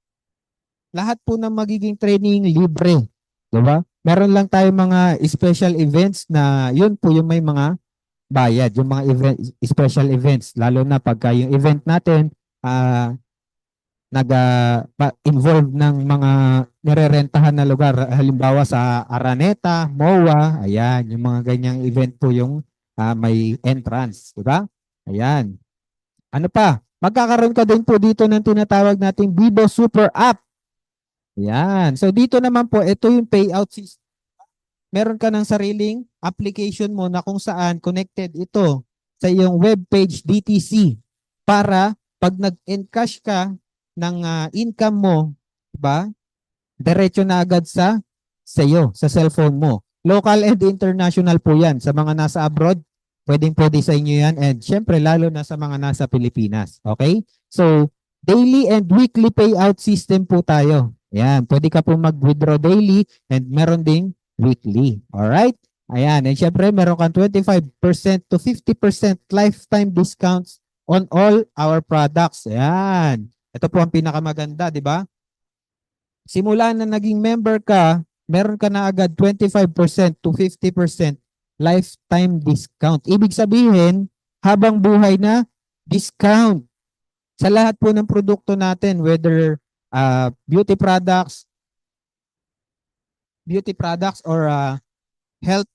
Lahat po ng magiging training libre. Diba? Meron lang tayo mga special events na yun po yung may mga bayad. Yung mga special events. Lalo na pagka yung event natin nag-involve ng mga nirerentahan na lugar. Halimbawa sa Araneta, MOA. Ayan. Yung mga ganyang event po yung may entrance. Diba? Ayan. Ano pa? Magkakaroon ka din po dito ng tinatawag nating Vivo Super App. Yan. So dito naman po, ito yung payout system. Meron ka ng sariling application mo na kung saan connected ito sa iyong webpage DTC para pag nag-encash ka ng income mo, diba? Diretso na agad sa iyo, sa cellphone mo. Local and international po yan. Sa mga nasa abroad, pwedeng-pwede sa inyo yan. And syempre, lalo na sa mga nasa Pilipinas. Okay? So, daily and weekly payout system po tayo. Yan. Pwede ka po mag-withdraw daily and meron ding weekly. Alright? Ayan. And syempre, meron kang 25% to 50% lifetime discounts on all our products. Ayan. Ito po ang pinakamaganda, di ba? simula na naging member ka, meron ka na agad 25% to 50% lifetime discount. Ibig sabihin, habang buhay na discount sa lahat po ng produkto natin, whether beauty products or health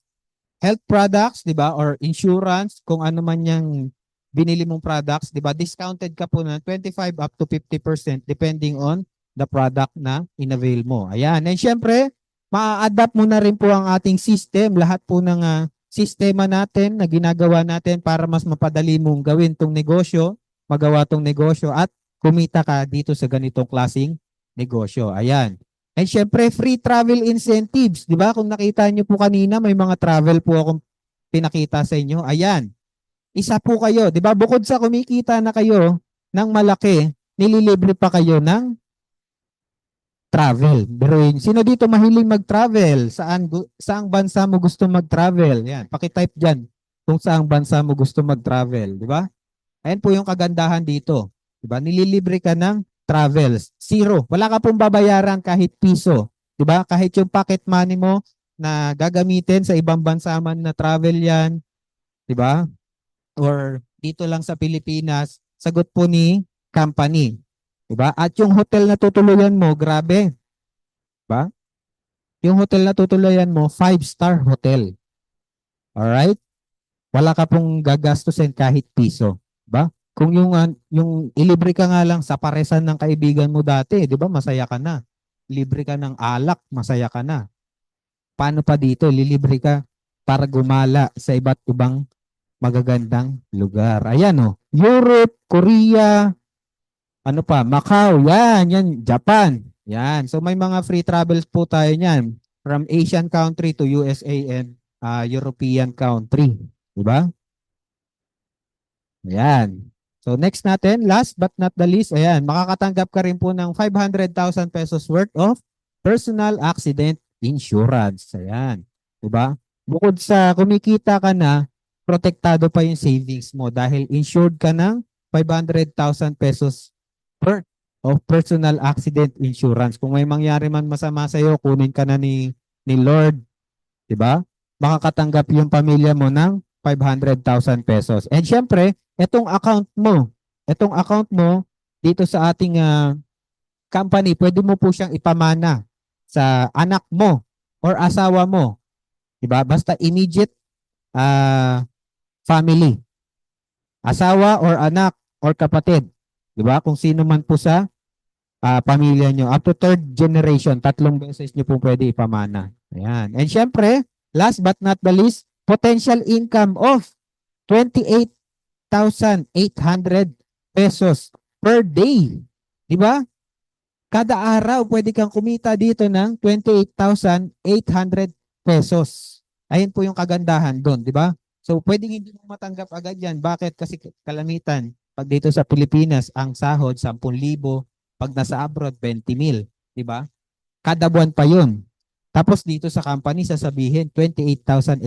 products, 'di ba? Or insurance, kung ano man yung binili mong products, 'di ba? Discounted ka po ng 25 up to 50% depending on the product na inavail mo. Ayan. And syempre, maa-adapt mo na rin po ang ating system, lahat po ng sistema natin na ginagawa natin para mas mapadali mong gawin tong negosyo, magawa tong negosyo at kumita ka dito sa ganitong klaseng negosyo. Ayan. And syempre, free travel incentives. Di ba? Kung nakita nyo po kanina, may mga travel po akong pinakita sa inyo. Ayan. Isa po kayo. Di ba? Bukod sa kumikita na kayo ng malaki, nililibre pa kayo ng travel. Pero sino dito mahiling mag-travel? Saang bansa mo gusto mag-travel? Yan. Paki-type dyan kung saang bansa mo gusto mag-travel. Di ba? Ayan po yung kagandahan dito. Di ba? Nililibre ka ng travels. Zero. Wala ka pong babayaran kahit piso. 'Di ba? Kahit yung pocket money mo na gagamitin sa ibang bansa man na travel 'yan, 'di ba? Or dito lang sa Pilipinas, sagot po ni company. 'Di ba? At yung hotel na tutuluyan mo, grabe. 'Di ba? Yung hotel na tutuluyan mo, 5-star hotel. Alright? Wala ka pong gagastusin kahit piso. 'Di ba? Kung yung ilibre ka nga lang sa paresan ng kaibigan mo dati, 'di ba? Masaya ka na. Libre ka ng alak, masaya ka na. Paano pa dito? Lilibre ka para gumala sa iba't ibang magagandang lugar. Ayan oh. Europe, Korea, ano pa? Macau, yan, Japan. Yan. So may mga free travels po tayo niyan from Asian country to USA and European country, 'di ba? Ayan. So next natin, last but not the least, ayan, makakatanggap ka rin po ng 500,000 pesos worth of personal accident insurance. Ayan. Diba? Bukod sa kumikita ka na, protektado pa yung savings mo dahil insured ka ng 500,000 pesos worth of personal accident insurance. Kung may mangyari man masama sa iyo, kunin ka na ni Lord. Diba? Makakatanggap yung pamilya mo ng 500,000 pesos. And syempre, itong account mo dito sa ating company, pwede mo po siyang ipamana sa anak mo or asawa mo. Diba? Basta immediate family. Asawa or anak or kapatid. Diba? Kung sino man po sa pamilya nyo. Up to 3rd generation, 3 beses nyo po pwede ipamana. Ayan. And syempre, last but not the least, potential income of 28,800 pesos per day. Di ba? Kada araw pwede kang kumita dito ng 28,800 pesos. Ayun po yung kagandahan doon, di ba? So pwedeng hindi mo matanggap agad yan. Bakit? Kasi kalamitan, pag dito sa Pilipinas, ang sahod 10,000, pag nasa abroad 20,000, di ba? Kada buwan pa yun. Tapos dito sa company sasabihin 28,800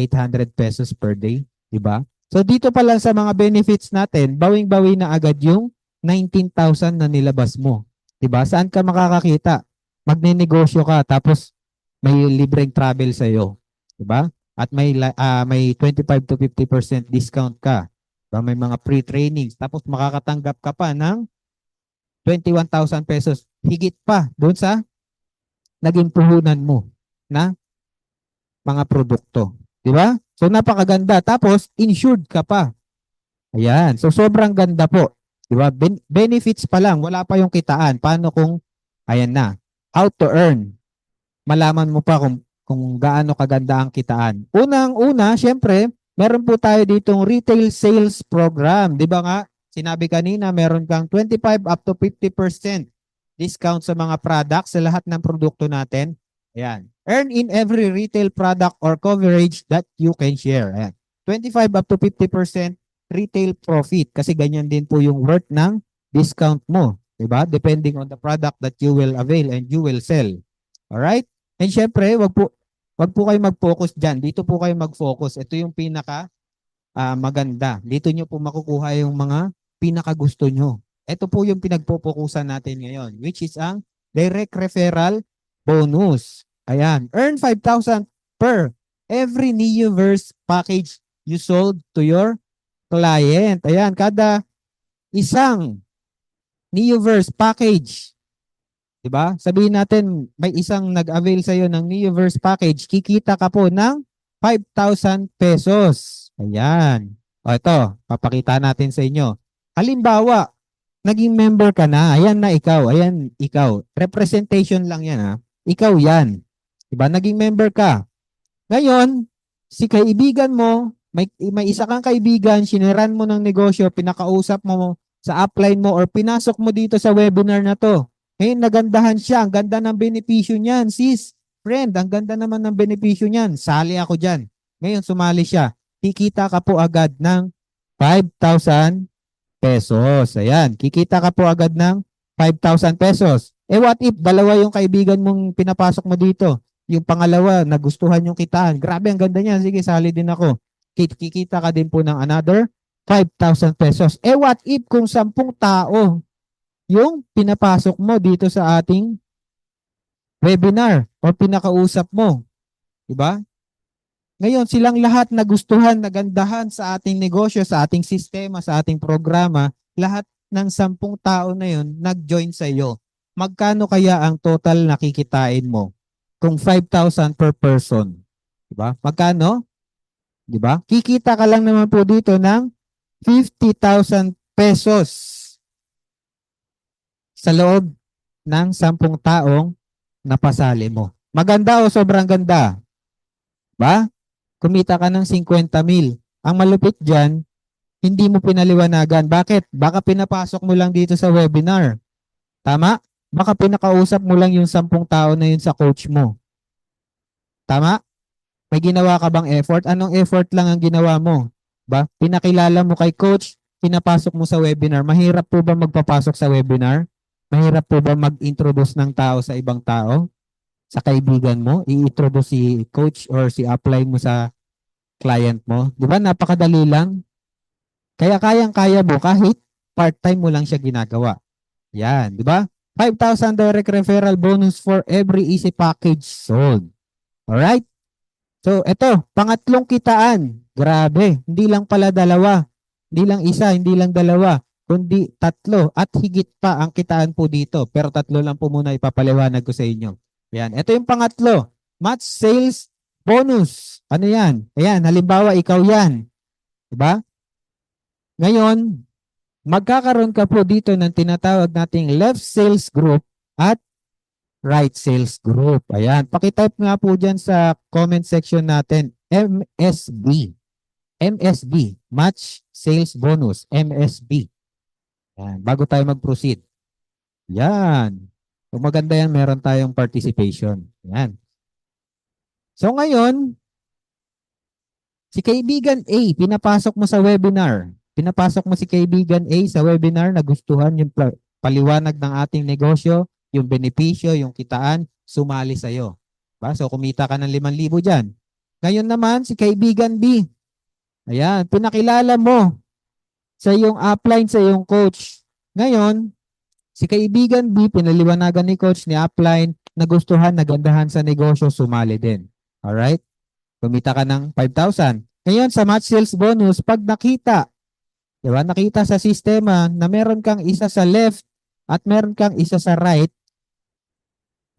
pesos per day, di ba? So dito pa lang sa mga benefits natin, bawing-bawi na agad yung 19,000 na nilabas mo. 'Di ba? Saan ka makakakita? Magnenegosyo ka tapos may libreng travel sa iyo, 'di ba? At may 25 to 50% discount ka. 'Di ba? May mga free trainings tapos makakatanggap ka pa ng 21,000 pesos higit pa doon sa naging puhunan mo na mga produkto. 'Di ba? So napakaganda. Tapos insured ka pa. Ayan. So sobrang ganda po. 'Di ba? Benefits pa lang, wala pa yung kitaan. Paano kung ayan na, how to earn? Malaman mo pa kung gaano kaganda ang kitaan. Unang-una, syempre, meron po tayo ditong retail sales program. 'Di ba nga? Sinabi kanina, meron kang 25 up to 50% discount sa mga products sa lahat ng produkto natin. Ayan. Earn in every retail product or coverage that you can share. Ayan. 25 up to 50% retail profit kasi ganyan din po yung worth ng discount mo. Diba? Depending on the product that you will avail and you will sell. Alright? And syempre, wag po kayo mag-focus dyan. Dito po kayo mag-focus. Ito yung pinaka maganda. Dito nyo po makukuha yung mga pinaka gusto nyo. Ito po yung pinagpopokusan natin ngayon, which is ang direct referral bonus. Ayan. Earn 5,000 per every Neoverse package you sold to your client. Ayan. Kada isang Neoverse package, diba? Sabihin natin, may isang nag-avail sa'yo ng Neoverse package, kikita ka po ng 5,000 pesos. Ayan. O ito, papakita natin sa inyo. Halimbawa, naging member ka na. Ayan na ikaw. Ayan, ikaw. Representation lang yan ha. Ikaw yan. Diba? Naging member ka. Ngayon, si kaibigan mo, may isa kang kaibigan, siniran mo ng negosyo, pinakausap mo sa upline mo or pinasok mo dito sa webinar na to. Ngayon, nagandahan siya. Ang ganda ng benepisyo niyan. Sis, friend, ang ganda naman ng benepisyo niyan. Sali ako dyan. Ngayon, sumali siya. Kikita ka po agad ng 5,000 pesos. Ayan, kikita ka po agad ng 5,000 pesos. Eh what if dalawa yung kaibigan mong pinapasok mo dito? Yung pangalawa, nagustuhan yung kitaan. Grabe, ang ganda niya. Sige, sali din ako. Kikita ka din po ng another 5,000 pesos. Eh what if kung 10 tao yung pinapasok mo dito sa ating webinar o pinakausap mo? Diba? Ngayon, silang lahat nagustuhan, nagandahan sa ating negosyo, sa ating sistema, sa ating programa. Lahat ng 10 tao na yun nag-join sa iyo. Magkano kaya ang total na kikitain mo? Kung 5,000 per person. Diba? Magkano? Diba? Kikita ka lang naman po dito ng 50,000 pesos sa loob ng 10 taong napasali mo. Maganda o sobrang ganda? Ba? Kumita ka ng 50,000. Ang malupit dyan, hindi mo pinaliwanagan. Bakit? Baka pinapasok mo lang dito sa webinar. Tama? Baka pinakausap mo lang yung 10 tao na yun sa coach mo. Tama? May ginawa ka bang effort? Anong effort lang ang ginawa mo? Ba? Pinakilala mo kay coach, pinapasok mo sa webinar. Mahirap po ba magpapasok sa webinar? Mahirap po ba mag-introduce ng tao sa ibang tao? Sa kaibigan mo, i-introduce si coach or si upline mo sa client mo. Di ba? Napakadali lang. Kaya kayang-kaya mo kahit part-time mo lang siya ginagawa. Yan. Di ba? 5,000 direct referral bonus for every easy package sold. Alright? So, eto, pangatlong kitaan. Grabe. Hindi lang pala dalawa. Hindi lang isa, hindi lang dalawa. Kundi 3 at higit pa ang kitaan po dito. Pero 3 lang po muna ipapaliwanag ko sa inyo. Yan. Ito yung pangatlo. Match sales bonus. Ano yan? Ayan. Halimbawa, ikaw yan. Diba? Ngayon, magkakaroon ka po dito ng tinatawag nating left sales group at right sales group. Ayan. Pakitype nga po dyan sa comment section natin. MSB. MSB. Match sales bonus. MSB. Ayan. Bago tayo mag-proceed. Yan. Kung maganda yan, meron tayong participation. Yan. So ngayon, si kaibigan A, pinapasok mo sa webinar. Pinapasok mo si kaibigan A sa webinar, nagustuhan yung paliwanag ng ating negosyo, yung benepisyo, yung kitaan, sumali sa'yo. Diba? So kumita ka ng 5,000 dyan. Ngayon naman, si kaibigan B, ayan, pinakilala mo sa iyong upline, sa iyong coach. Ngayon, si kaibigan B, pinaliwanagan ni coach, ni upline, nagustuhan, nagandahan sa negosyo, sumali din. Alright? Kumita ka ng 5,000. Ngayon, sa match sales bonus, pag nakita, diba, nakita sa sistema na meron kang isa sa left at meron kang isa sa right,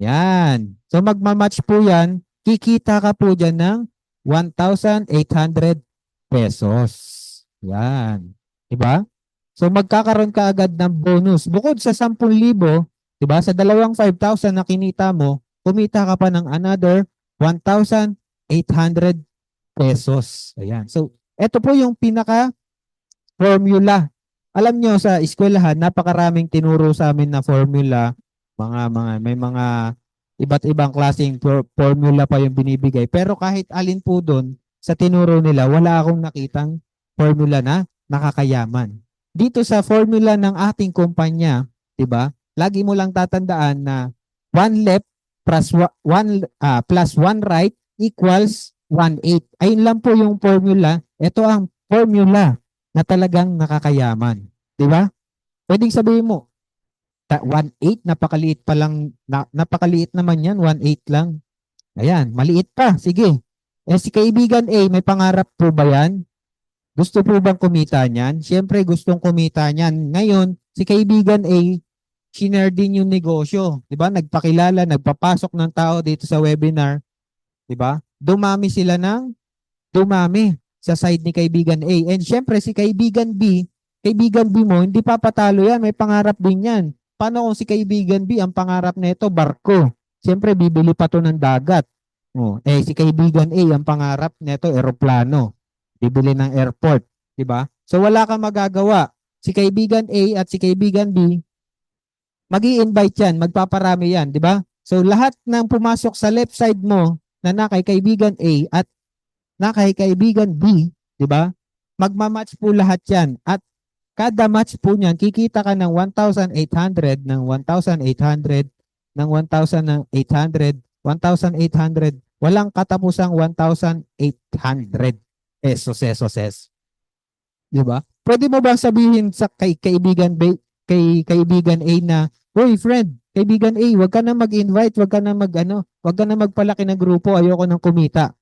yan. So, magmamatch po yan, kikita ka po dyan ng 1,800 pesos. Yan. Diba? So magkakaroon ka agad ng bonus. Bukod sa 10,000, 'di ba? Sa dalawang 5,000 na kinita mo, kumita ka pa ng another 1,800 pesos. Ayan. So ito po yung pinaka formula. Alam nyo sa eskwelahan, napakaraming tinuro sa amin na formula. May mga iba't ibang klaseng formula pa yung binibigay. Pero kahit alin po doon sa tinuro nila, wala akong nakitang formula na nakakayaman. Dito sa formula ng ating kumpanya, 'di ba? Lagi mo lang tatandaan na 1 left plus 1 right equals 1/8. Ayun lang po yung formula. Ito ang formula na talagang nakakayaman, 'di ba? Pwedeng sabihin mo, 1.8, napakaliit pa lang, napakaliit naman yan, 1.8 lang. Ayan, maliit pa, sige. Si kaibigan A, may pangarap po ba yan? Gusto po bang kumita niyan? Siyempre, gustong kumita niyan. Ngayon, si kaibigan A, shinare din yung negosyo. Di ba? Nagpakilala, nagpapasok ng tao dito sa webinar. Di ba? Dumami sila ng dumami sa side ni kaibigan A. And siyempre, si kaibigan B mo, hindi papatalo yan. May pangarap din yan. Paano kung si kaibigan B, ang pangarap nito, barko? Siyempre, bibili pa to ng dagat. Si kaibigan A, ang pangarap nito, eroplano. Bibili ng airport. Diba? So, wala kang magagawa. Si kaibigan A at si kaibigan B, mag-i-invite yan, magpaparami yan. Diba? So, lahat ng pumasok sa left side mo na nakay kaibigan A at nakay kaibigan B, diba? Magmamatch po lahat yan. At kada match po niyan, kikita ka ng 1,800, ng 1,800, ng 1,800, 1,800, walang katapusang 1,800 pesos. Di ba? Pwede mo bang sabihin sa kaibigan A na, "Uy, friend, kaibigan A, wag ka na mag-invite, wag ka na wag ka na magpalaki ng grupo, ayoko nang kumita."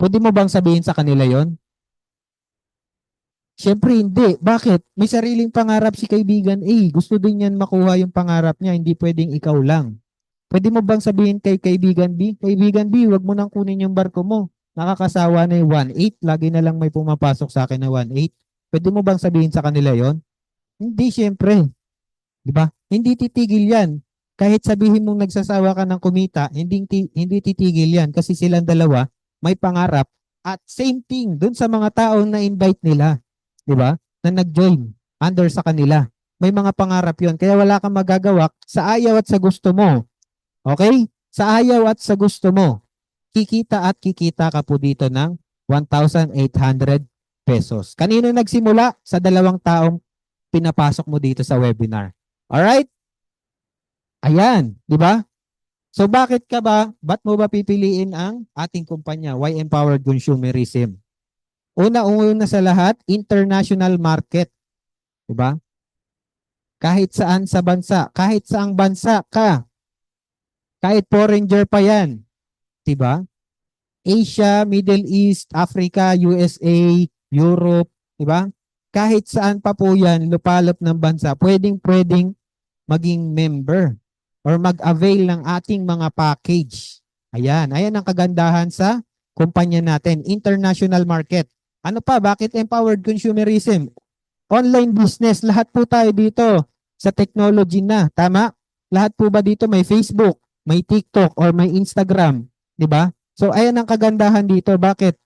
Pwede mo bang sabihin sa kanila 'yon? Siyempre hindi. Bakit? May sariling pangarap si kaibigan A. Gusto din yan makuha yung pangarap niya. Hindi pwedeng ikaw lang. Pwede mo bang sabihin kay kaibigan B, "Kaibigan B, wag mo nang kunin yung barko mo. Nakakasawa na yung 1.8. Lagi na lang may pumapasok sa akin na 1.8. Pwede mo bang sabihin sa kanila yon? Hindi, siyempre. Di ba? Hindi titigil yan. Kahit sabihin mong nagsasawa ka ng kumita, hindi titigil yan kasi silang dalawa may pangarap at same thing dun sa mga taong na-invite nila. Di ba? Na nag-join under sa kanila. May mga pangarap yon. Kaya wala kang magagawa sa ayaw at sa gusto mo. Okay? Sa ayaw at sa gusto mo. Kikita at kikita ka po dito ng 1,800 pesos. Kanino nagsimula? Sa dalawang taong pinapasok mo dito sa webinar. Alright? Ayan. Di ba? So bakit mo ba pipiliin ang ating kumpanya? Why Empowered Consumerism? Una sa lahat, international market. Diba? Kahit saan sa bansa, kahit saang bansa ka, kahit foreigner pa yan. Diba? Asia, Middle East, Africa, USA, Europe, diba? Kahit saan pa po yan, lupalop ng bansa, pwedeng maging member or mag-avail ng ating mga package. Ayan ang kagandahan sa kumpanya natin, international market. Ano pa? Bakit empowered consumerism? Online business, lahat po tayo dito sa technology na, tama? Lahat po ba dito may Facebook, may TikTok, or may Instagram, di ba? So ayan ang kagandahan dito. Bakit?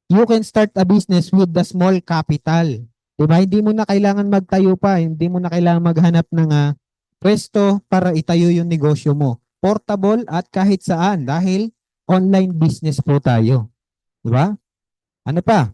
You can start a business with the small capital. Di ba? Hindi mo na kailangan magtayo pa, hindi mo na kailangan maghanap ng pwesto para itayo yung negosyo mo. Portable at kahit saan dahil online business po tayo. Di ba? Ano pa?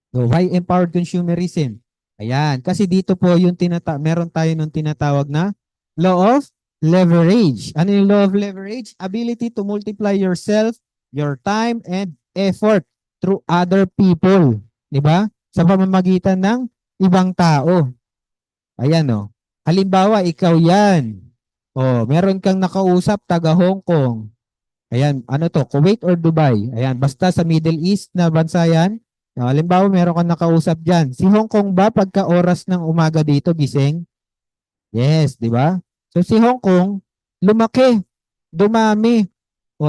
So, why empowered consumerism? Ayan, kasi dito po yung meron tayo nung tinatawag na law of leverage. Ano yung law of leverage? Ability to multiply yourself, your time, and effort through other people. Di ba? Sa pamamagitan ng ibang tao. Ayan o. Halimbawa, ikaw yan. Meron kang nakausap taga Hong Kong. Ayan, ano to? Kuwait or Dubai? Ayan, basta sa Middle East na bansa yan. Halimbawa, meron kang nakausap dyan. Si Hong Kong ba pagka oras ng umaga dito, gising? Yes, di ba? So si Hong Kong, lumaki, dumami.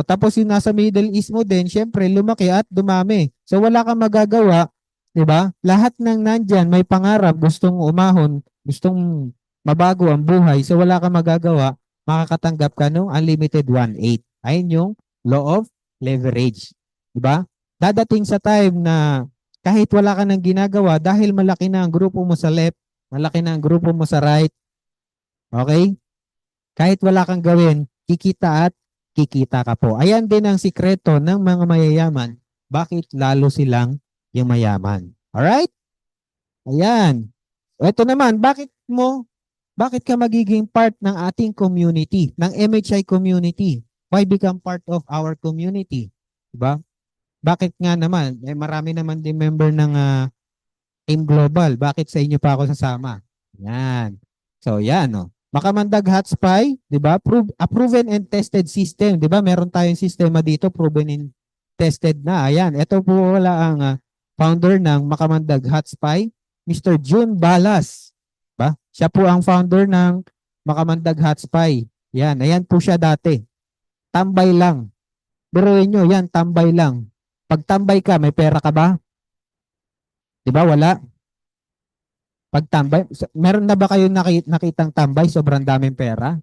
Tapos yung nasa Middle East mo din, syempre lumaki at dumami. So wala kang magagawa, di ba? Lahat ng nandyan may pangarap, gustong umahon, gustong mabago ang buhay. So wala kang magagawa, makakatanggap ka ng unlimited 1.8. Ayun yung law of leverage. Diba? Dadating sa time na kahit wala ka nang ginagawa dahil malaki na ang grupo mo sa left, malaki na ang grupo mo sa right. Okay? Kahit wala kang gawin, kikita at kikita ka po. Ayan din ang sikreto ng mga mayayaman. Bakit lalo silang yung mayaman? Alright? Ayan. Ito naman, bakit ka magiging part ng ating community, ng MHI community? Why become part of our community? Diba? Bakit nga naman? Marami naman din member ng Team Global. Bakit sa inyo pa ako sasama? Yan. So, yan. Makamandag Hotspy, 'di ba? A proven and tested system, 'di ba? Meron tayong sistema dito, proven and tested na. Ayan, ito po wala ang founder ng Makamandag Hotspy, Mr. June Balas. Ba? Siya po ang founder ng Makamandag Hotspy. Yan, ayan po siya dati. Tambay lang. Biruin nyo, yan, tambay lang. Pag tambay ka, may pera ka ba? 'Di ba? Wala. Pag tambay, meron na ba kayong nakitang tambay, sobrang daming pera?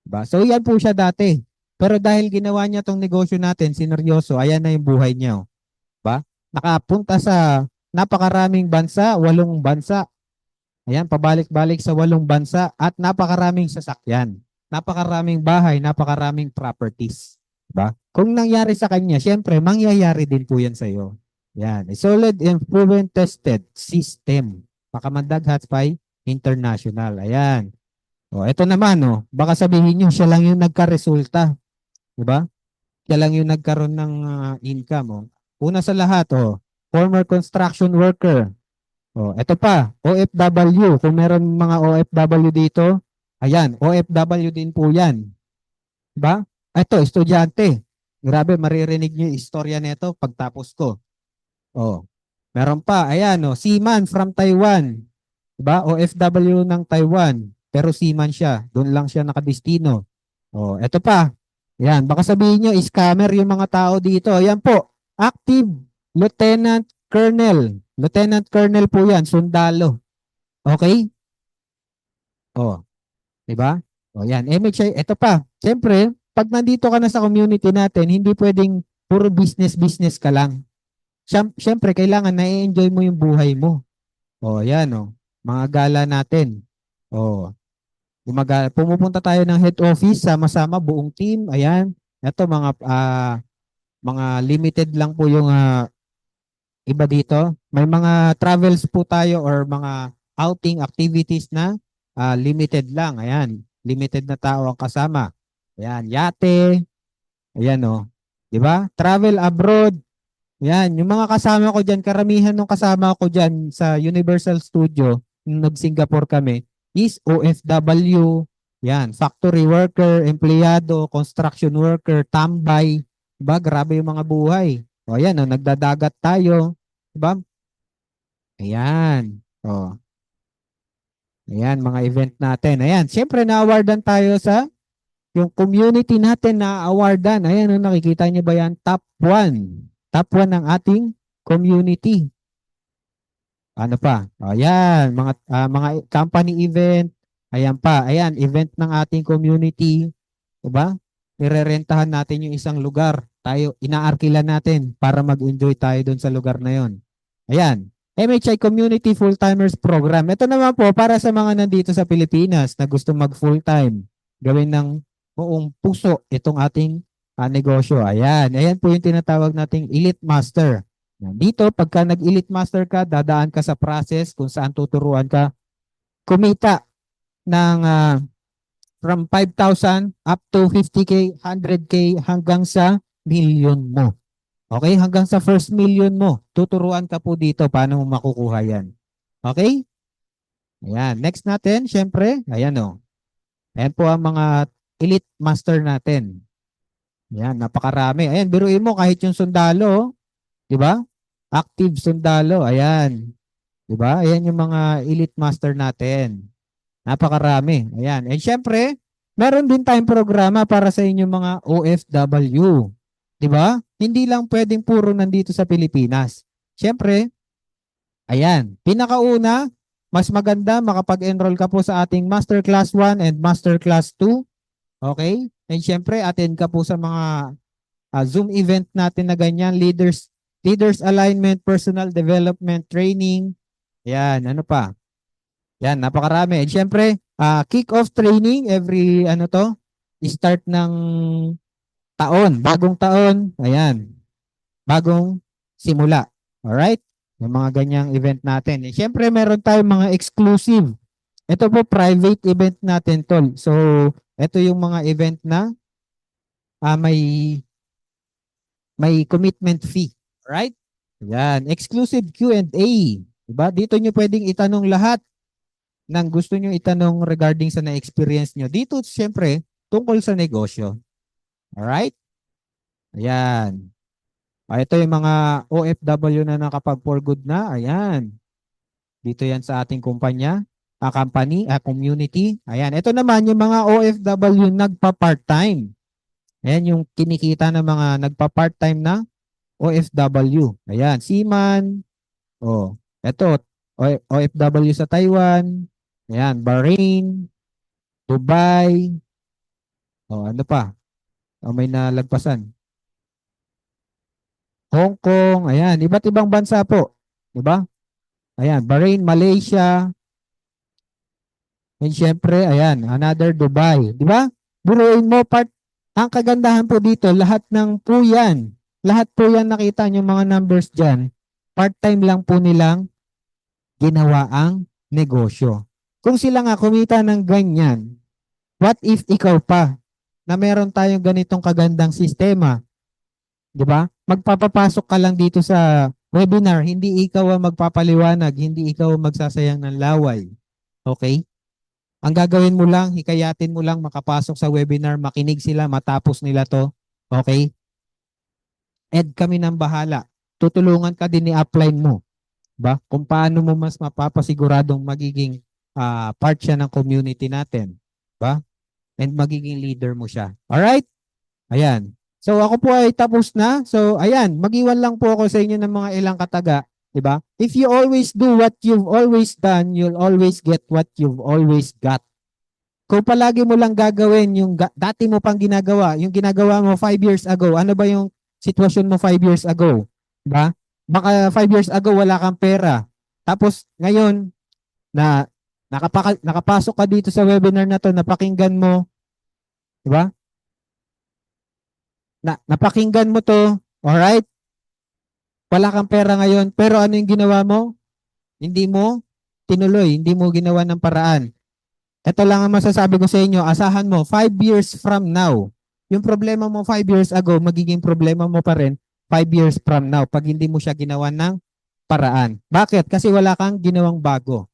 Diba? So yan po siya dati. Pero dahil ginawa niya tong negosyo natin, sineryoso, ayan na yung buhay niya. Diba? Nakapunta sa napakaraming bansa, 8 bansa. Ayan, pabalik-balik sa 8 bansa at napakaraming sasakyan. Napakaraming bahay, napakaraming properties. Diba? Kung nangyari sa kanya, syempre, mangyayari din po yan sa iyo. Yan. A solid and proven tested system. Makamandag Hotspy International. Ayan. O, ito naman, baka sabihin nyo, siya lang yung nagka-resulta. Diba? Siya lang yung nagkaroon ng income. Una sa lahat, former construction worker. Ito pa, OFW. Kung meron mga OFW dito, ayan, OFW din po yan. Diba? Ito, estudyante. Grabe, maririnig nyo yung istorya nito pagtapos ko. Meron pa, ayan, seaman from Taiwan. Diba? OFW ng Taiwan. Pero seaman siya. Doon lang siya nakadestino. Ito pa. Ayan, baka sabihin nyo, scammer yung mga tao dito. Ayan po, active Lieutenant Colonel. Lieutenant Colonel po yan, sundalo. Okay? Diba? Yan, MHI, ito pa. Siyempre, pag nandito ka na sa community natin, hindi pwedeng puro business ka lang. Siyempre, kailangan na-enjoy mo yung buhay mo. Yan, mga gala natin. Pumupunta tayo ng head office, sama-sama, buong team. Ayan. Ito, mga limited lang po yung iba dito. May mga travels po tayo or mga outing activities na limited lang. Ayan. Limited na tao ang kasama. Ayan. Yate. Ayan, di ba? Travel abroad. Yan, yung mga kasama ko dyan, karamihan ng kasama ko dyan sa Universal Studio, nung nag-Singapore kami, is OFW, yan, factory worker, empleyado, construction worker, tambay, diba? Grabe yung mga buhay. Yan, nagdadagat tayo, diba? Ayan, ayan, mga event natin. Ayan, siyempre na-awardan tayo sa yung community natin na awardan. Ayan, nakikita niyo ba yan? Top 1. Top 1 ng ating community. Ano pa? Ayan, mga company event. Ayan pa. Ayan, event ng ating community. Diba? Irerentahan natin yung isang lugar. Tayo, inaarkila natin para mag-enjoy tayo doon sa lugar na yon. Ayan, MHI Community Full-Timers Program. Ito naman po para sa mga nandito sa Pilipinas na gusto mag-full-time. Gawin ng buong puso itong ating negosyo. Ayan. Ayan po yung tinatawag nating Elite Master. Dito, pagka nag-Elite Master ka, dadaan ka sa process kung saan tuturuan ka kumita ng from 5,000 up to 50K, 100K hanggang sa million mo. Okay? Hanggang sa first million mo. Tuturuan ka po dito paano mo makukuha yan. Okay? Ayan. Next natin, syempre, ayan Ayan po ang mga Elite Master natin. Yan, napakarami. Ayan, biruin mo kahit yung sundalo, 'di ba? Active sundalo, ayan. 'Di ba? Ayan yung mga Elite Master natin. Napakarami. Ayan. And syempre, meron din tayong programa para sa inyong mga OFW. 'Di ba? Hindi lang pwedeng puro nandito sa Pilipinas. Syempre, ayan, pinakauna, mas maganda makapag-enroll ka po sa ating Master Class 1 and Master Class 2. Okay? And syempre, attend ka po sa mga Zoom event natin na ganyan, leaders alignment, personal development, training. Yan, ano pa? Yan, napakarami. And syempre, kick-off training every start ng taon, bagong taon. Ayan. Bagong simula. Alright? Yung mga ganyang event natin. And syempre, meron tayong mga exclusive. Ito po, private event natin, tol. So, ito yung mga event na may commitment fee. Right? Yan. Exclusive Q&A. Diba? Dito nyo pwedeng itanong lahat ng gusto nyo itanong regarding sa na-experience nyo. Dito, syempre, tungkol sa negosyo. Alright? Ayan. Ito yung mga OFW na nakapag-for good na. Ayan. Dito yan sa ating kumpanya, company, community. Ayan. Ito naman yung mga OFW nagpa-part-time. Ayan yung kinikita ng mga nagpa-part-time na OFW. Ayan. Seaman. Oh. Ito. OFW sa Taiwan. Ayan. Bahrain. Dubai. Oh, ano pa? Oh, may nalagpasan. Hong Kong. Ayan. Iba't ibang bansa po. Diba? Ayan. Bahrain, Malaysia. And syempre, ayan, another Dubai. Di ba? Buruin mo, ang kagandahan po dito, lahat po yan nakita nyo mga numbers dyan, part-time lang po nilang ginawa ang negosyo. Kung sila nga kumita ng ganyan, what if ikaw pa na meron tayong ganitong kagandang sistema? Di ba? Magpapapasok ka lang dito sa webinar, hindi ikaw ang magpapaliwanag, hindi ikaw ang magsasayang ng laway. Okay? Ang gagawin mo lang, hikayatin mo lang makapasok sa webinar, makinig sila, matapos nila to. Okay? Ed kami ng bahala. Tutulungan ka din i-apply mo. Ba? Kung paano mo mas mapapasiguradong magiging part siya ng community natin. Ba? And magiging leader mo siya. Alright? Ayan. So ako po ay tapos na. So ayan, mag-iwan lang po ako sa inyo ng mga ilang kataga. Diba? If you always do what you've always done, you'll always get what you've always got. Kung palagi mo lang gagawin yung dati mo pang ginagawa, yung ginagawa mo 5 years ago, ano ba yung sitwasyon mo 5 years ago? Diba? Baka 5 years ago wala kang pera. Tapos ngayon, na nakapasok ka dito sa webinar na to, napakinggan mo, diba? Napakinggan mo to, alright? Wala kang pera ngayon, pero ano yung ginawa mo? Hindi mo tinuloy, hindi mo ginawa ng paraan. Ito lang ang masasabi ko sa inyo, asahan mo, 5 years from now, yung problema mo 5 years ago, magiging problema mo pa rin 5 years from now pag hindi mo siya ginawa ng paraan. Bakit? Kasi wala kang ginawang bago.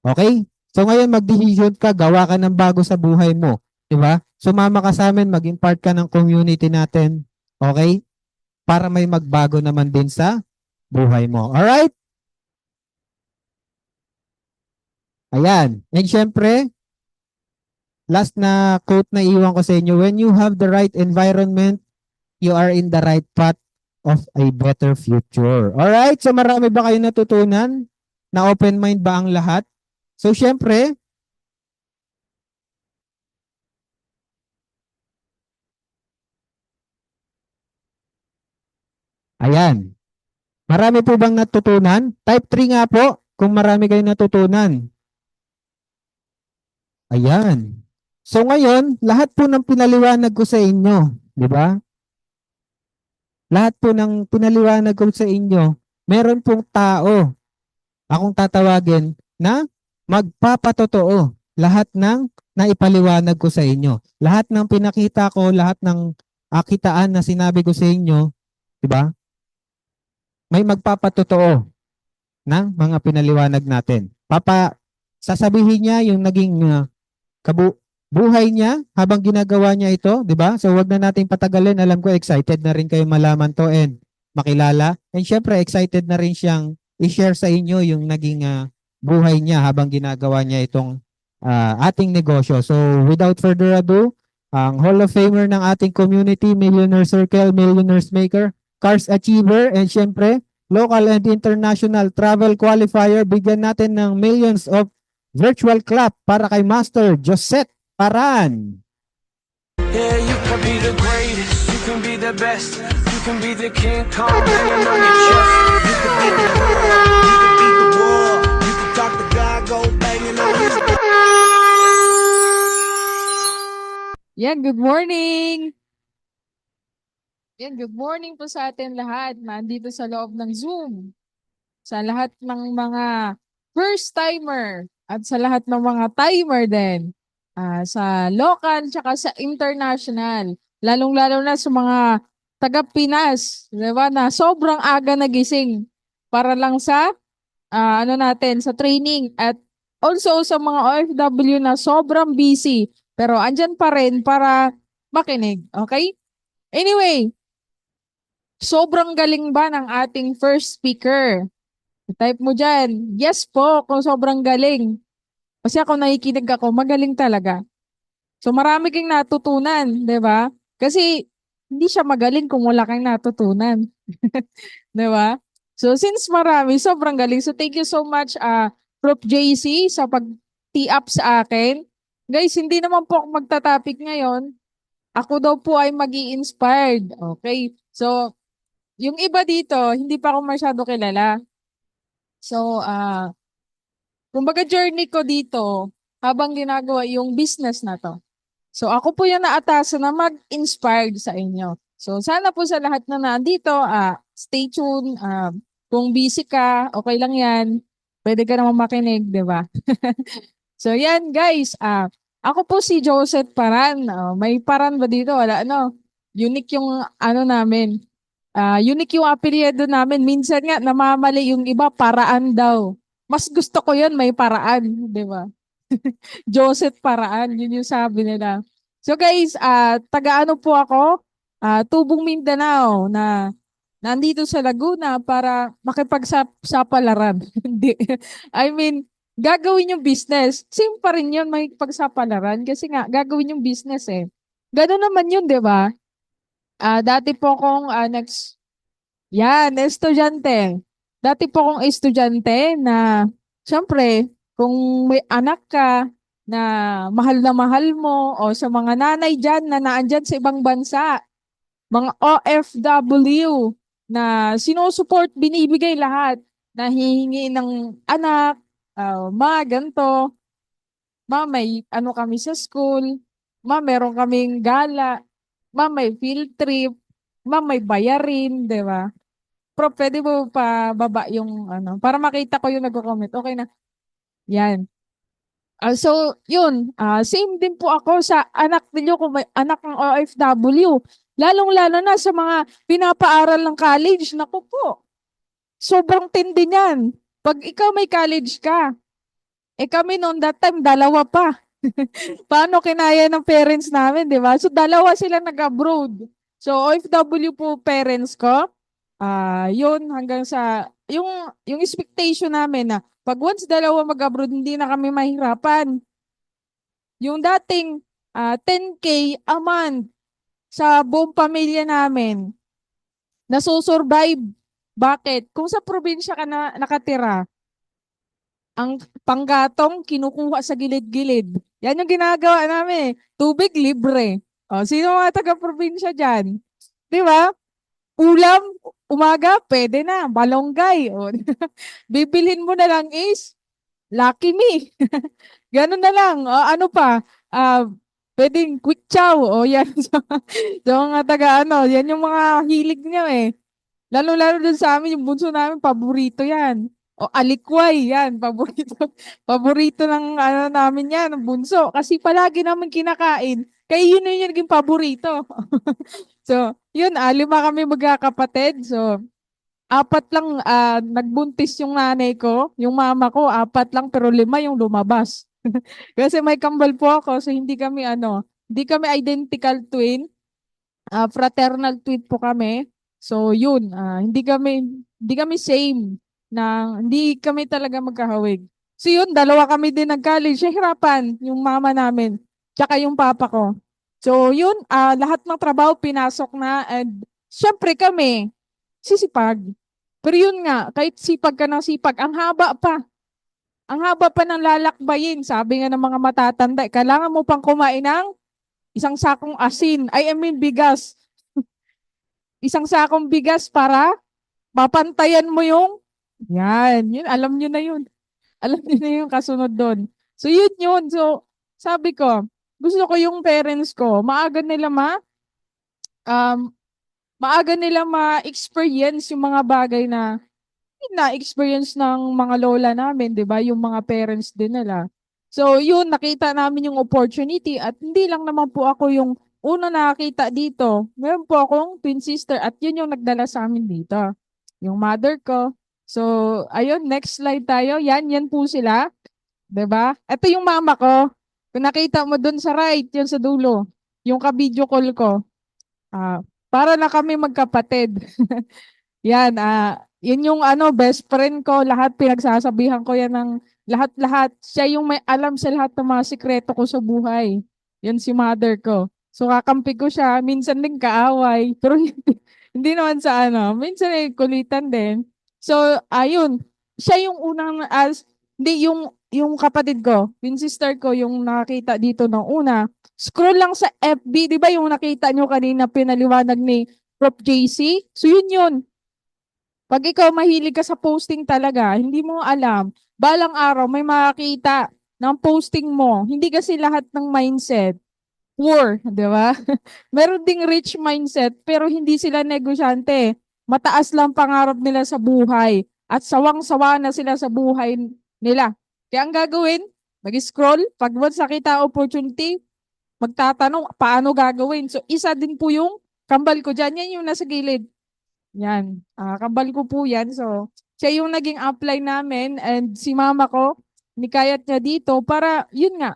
Okay? So ngayon mag-decision ka, gawa ka ng bago sa buhay mo. Diba? Sumama ka sa amin, maging part ka ng community natin. Okay? Para may magbago naman din sa buhay mo. Alright? Ayan. And syempre, last na quote na iwan ko sa inyo, when you have the right environment, you are in the right path of a better future. Alright? So marami ba kayo natutunan? Na open mind ba ang lahat? So syempre, ayan. Marami po bang natutunan? Type 3 nga po kung marami kayong natutunan. Ayan. So ngayon, lahat po ng pinaliwanag ko sa inyo, di ba? Lahat po ng pinaliwanag ko sa inyo, meron pong tao akong tatawagin na magpapatotoo lahat ng naipaliwanag ko sa inyo. Lahat ng pinakita ko, lahat ng akitaan na sinabi ko sa inyo, di ba? May magpapatotoo ng mga pinaliwanag natin. Sasabihin niya yung naging buhay niya habang ginagawa niya ito, di ba? So wag na nating patagalin. Alam ko excited na rin kayo malaman to and makilala. And syempre excited na rin siyang i-share sa inyo yung naging buhay niya habang ginagawa niya itong ating negosyo. So without further ado, ang Hall of Famer ng ating community, Millionaire Circle, Millionaires Maker, Cars Achiever, and syempre, local and international travel qualifier, bigyan natin ng millions of virtual clap para kay Master Josette Paran. Yeah, you can be the greatest, you can be the best, you can be the King Kong banging on your chest. You can be the world, you can be the world, you can talk to God, go banging on his. Yan, good morning! Yan, good morning po sa atin lahat. Nandito sa loob ng Zoom. Sa lahat ng mga first-timer at sa lahat ng mga timer din. Sa local tsaka sa international. Lalong-lalo na sa mga taga-Pinas. Diba? Na sobrang aga nagising para lang sa sa training at also sa mga OFW na sobrang busy, pero andyan pa rin para makinig. Okay? Anyway, sobrang galing ba ng ating first speaker? Type mo dyan, yes po, kung sobrang galing. Kasi ako nakikinig ako, magaling talaga. So marami kang natutunan, di ba? Kasi hindi siya magaling kung wala kang natutunan. Di ba? So since marami, sobrang galing. So thank you so much, Prof. JC, sa pag-tee up sa akin. Guys, hindi naman po ako magta-topic ngayon. Ako daw po ay magi-inspired. Okay? So, yung iba dito, hindi pa ako masyado kilala. So, kumbaga journey ko dito habang ginagawa yung business na to. So ako po yung naatasan na mag-inspired sa inyo. So sana po sa lahat na nandito, stay tuned. Kung busy ka, okay lang yan. Pwede ka naman makinig, di ba? So yan guys, ako po si Joseph Paran. May Paran ba dito? Wala ano. Unique yung ano namin. Unique yung apelyido namin. Minsan nga namamali yung iba, Paraan daw. Mas gusto ko yun, may paraan, di ba? Joseph Paraan, yun yung sabi nila. So guys, taga-ano po ako? Tubong Mindanao na nandito sa Laguna para makipagsapalaran. Hindi. I mean, gagawin yung business. Same pa rin yun, makipagsapalaran kasi nga gagawin yung business eh. Gano'n naman yun, di ba? Dati po akong estudyante. Dati po akong estudyante na, syempre, kung may anak ka na mahal mo o sa mga nanay dyan na naandyan sa ibang bansa, mga OFW na sinusuport, binibigay lahat, na hihingi ng anak, ganito, may ano kami sa school, meron kaming gala, may field trip, may bayarin, di ba? Prof, pwede mo pa baba yung ano, para makita ko yung nagko-comment. Okay na. Yan. So, yun. Same din po ako sa anak ninyo kung may anak ng OFW. Lalong-lalo na sa mga pinapaaral ng college. Naku po. Sobrang tindi niyan. Pag ikaw may college ka, kami noon that time, dalawa pa. Paano kinaya ng parents namin, di ba? So, dalawa sila nag-abroad. So, OFW po parents ko. Yun hanggang sa yung expectation namin na pag once dalawa mag-abroad hindi na kami mahirapan. Yung dating 10K a month sa buong pamilya namin nasusurvive. Bakit? Kung sa probinsya ka na nakatira, ang panggatong kinukuha sa gilid-gilid. Yan yung ginagawa namin. Tubig libre. O, sino mga taga-probinsya dyan? Di ba? Ulam, umaga, pwede na. Balonggay. O, bibilhin mo na lang is Lucky Me. Ganun na lang. O, ano pa? Pwedeng quick chow. O, yan. So, mga taga-ano, yan yung mga hilig niyo eh. Lalo-lalo dun sa amin, yung bunso namin, paborito yan. O alikway, yan, paborito. Paborito ng ano namin yan, ng bunso. Kasi palagi namin kinakain. Kaya yun yung naging paborito. So, yun, 5 kami magkakapatid. So, 4 lang nagbuntis yung nanay ko. Yung mama ko, 4 lang, pero 5 yung lumabas. Kasi may kambal po ako, so hindi kami identical twin. Fraternal twin po kami. So, yun, hindi kami same na hindi kami talaga magkahawig. So, yun, 2 kami din nag-college. Hirapan yung mama namin, tsaka yung papa ko. So, yun, lahat ng trabaho pinasok na and syempre kami, sisipag. Pero yun nga, kahit sipag ka ng sipag, ang haba pa. Ang haba pa ng lalakbayin. Sabi nga ng mga matatanda, kailangan mo pang kumain ng isang sakong asin. I mean bigas. Isang sakong bigas para mapantayan mo yung, yun, alam nyo na yun. Alam nyo na yung kasunod doon. So, yun. So, sabi ko, gusto ko yung parents ko, maaga nila ma-experience yung mga bagay na na-experience ng mga lola namin, di ba? Yung mga parents din nila. So, yun, nakita namin yung opportunity at hindi lang naman po ako yung una nakakita dito. Meron po akong twin sister at yun yung nagdala sa amin dito. Yung mother ko. So, ayun, next slide tayo. Yan po sila. 'Di ba? Ito yung mama ko. Kung nakita mo doon sa right, yun sa dulo, yung ka-video call ko. Para na kami magkapatid. Yan, yun yung best friend ko. Lahat pinagsasabihan ko yan ng lahat-lahat. Siya yung may alam sa lahat ng mga sikreto ko sa buhay. Yan si mother ko. So kakampi ko siya. Minsan din kaaway. Pero hindi naman sa minsan ay kulitan din. So, ayun. Siya yung unang, hindi yung kapatid ko, yung sister ko, yung nakakita dito ng una. Scroll lang sa FB, di ba yung nakita nyo kanina pinaliwanag ni Prof. JC? So yun yun. Pag ikaw mahilig ka sa posting talaga, hindi mo alam, balang araw may makakita ng posting mo. Hindi kasi lahat ng mindset poor, di ba? Meron ding rich mindset, pero hindi sila negosyante. Mataas lang pangarap nila sa buhay at sawang-sawa na sila sa buhay nila. Kaya ang gagawin, mag-scroll, pag once nakita ang opportunity, magtatanong paano gagawin. So isa din po yung kambal ko dyan. Yan yung nasa gilid. Yan. Kambal ko po yan. So siya yung naging apply namin and si mama ko, nikayat niya dito para yun nga,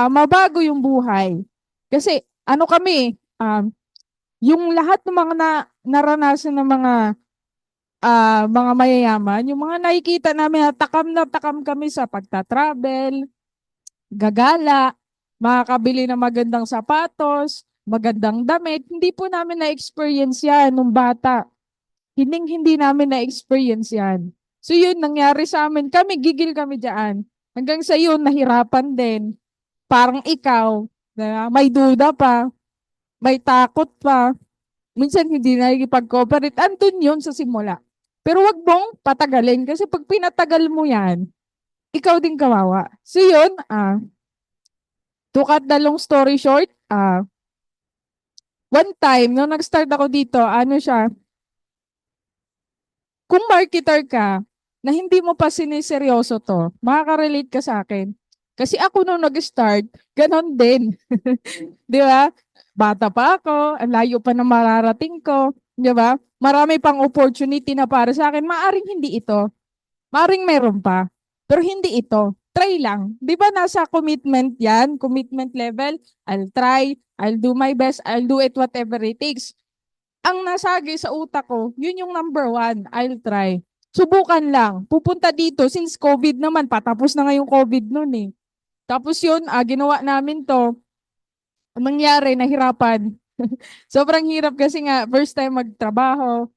mabago yung buhay. Kasi ano kami, yung lahat ng mga naranasan ng mga mayayaman, yung mga nakikita namin na takam kami sa pagta-travel, gagala, makakabili ng magandang sapatos, magandang damit. Hindi po namin na-experience yan nung bata. Hindi namin na-experience yan. So yun, nangyari sa amin. Gigil kami dyan. Hanggang sa yun, nahirapan din. Parang ikaw, may duda pa, may takot pa. Minsan hindi na nakikipag-cooperate. Andun yun sa simula. Pero wag mong patagalin kasi pag pinatagal mo yan, ikaw din kawawa. So yun, to cut the long story short, one time, nung nag-start ako dito, kung marketer ka, na hindi mo pa siniseryoso to, makaka-relate ka sa akin. Kasi ako nung nag-start, ganon din. Di ba? Bata pa ako, ang layo pa na mararating ko. Di ba? Marami pang opportunity na para sa akin. Maaring hindi ito. Maaring meron pa. Pero hindi ito. Try lang. Di ba nasa commitment yan? Commitment level. I'll try. I'll do my best. I'll do it whatever it takes. Ang nasagi sa utak ko, yun yung number 1. I'll try. Subukan lang. Pupunta dito since COVID naman. Patapos na nga yung COVID nun eh. Tapos yun, ginawa namin to. Ang nangyari, nahirapan. Sobrang hirap kasi nga, first time magtrabaho,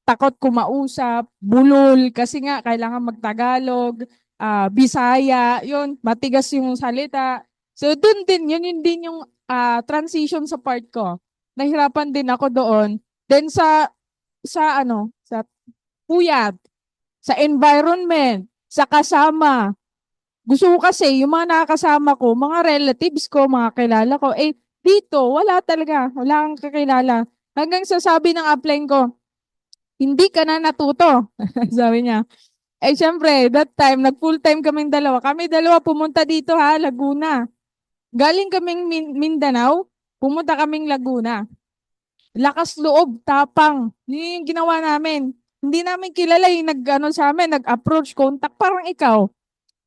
takot kumausap, bulol, kasi nga, kailangan magtagalog, Bisaya, yun, matigas yung salita. So, dun din, yun din yung transition sa part ko. Nahirapan din ako doon. Then sa puyat, sa environment, sa kasama. Gusto ko kasi, yung mga nakakasama ko, mga relatives ko, mga kilala ko, dito, wala talaga. Wala kang kakilala. Hanggang sa sabi ng upline ko, hindi ka na natuto. Sabi niya. Syempre, that time, nag-full time kaming dalawa. Kami dalawa pumunta dito Laguna. Galing kaming Mindanao, pumunta kaming Laguna. Lakas loob, tapang. Yun yung ginawa namin. Hindi namin kilala yung sa amin, nag-approach, contact, parang ikaw.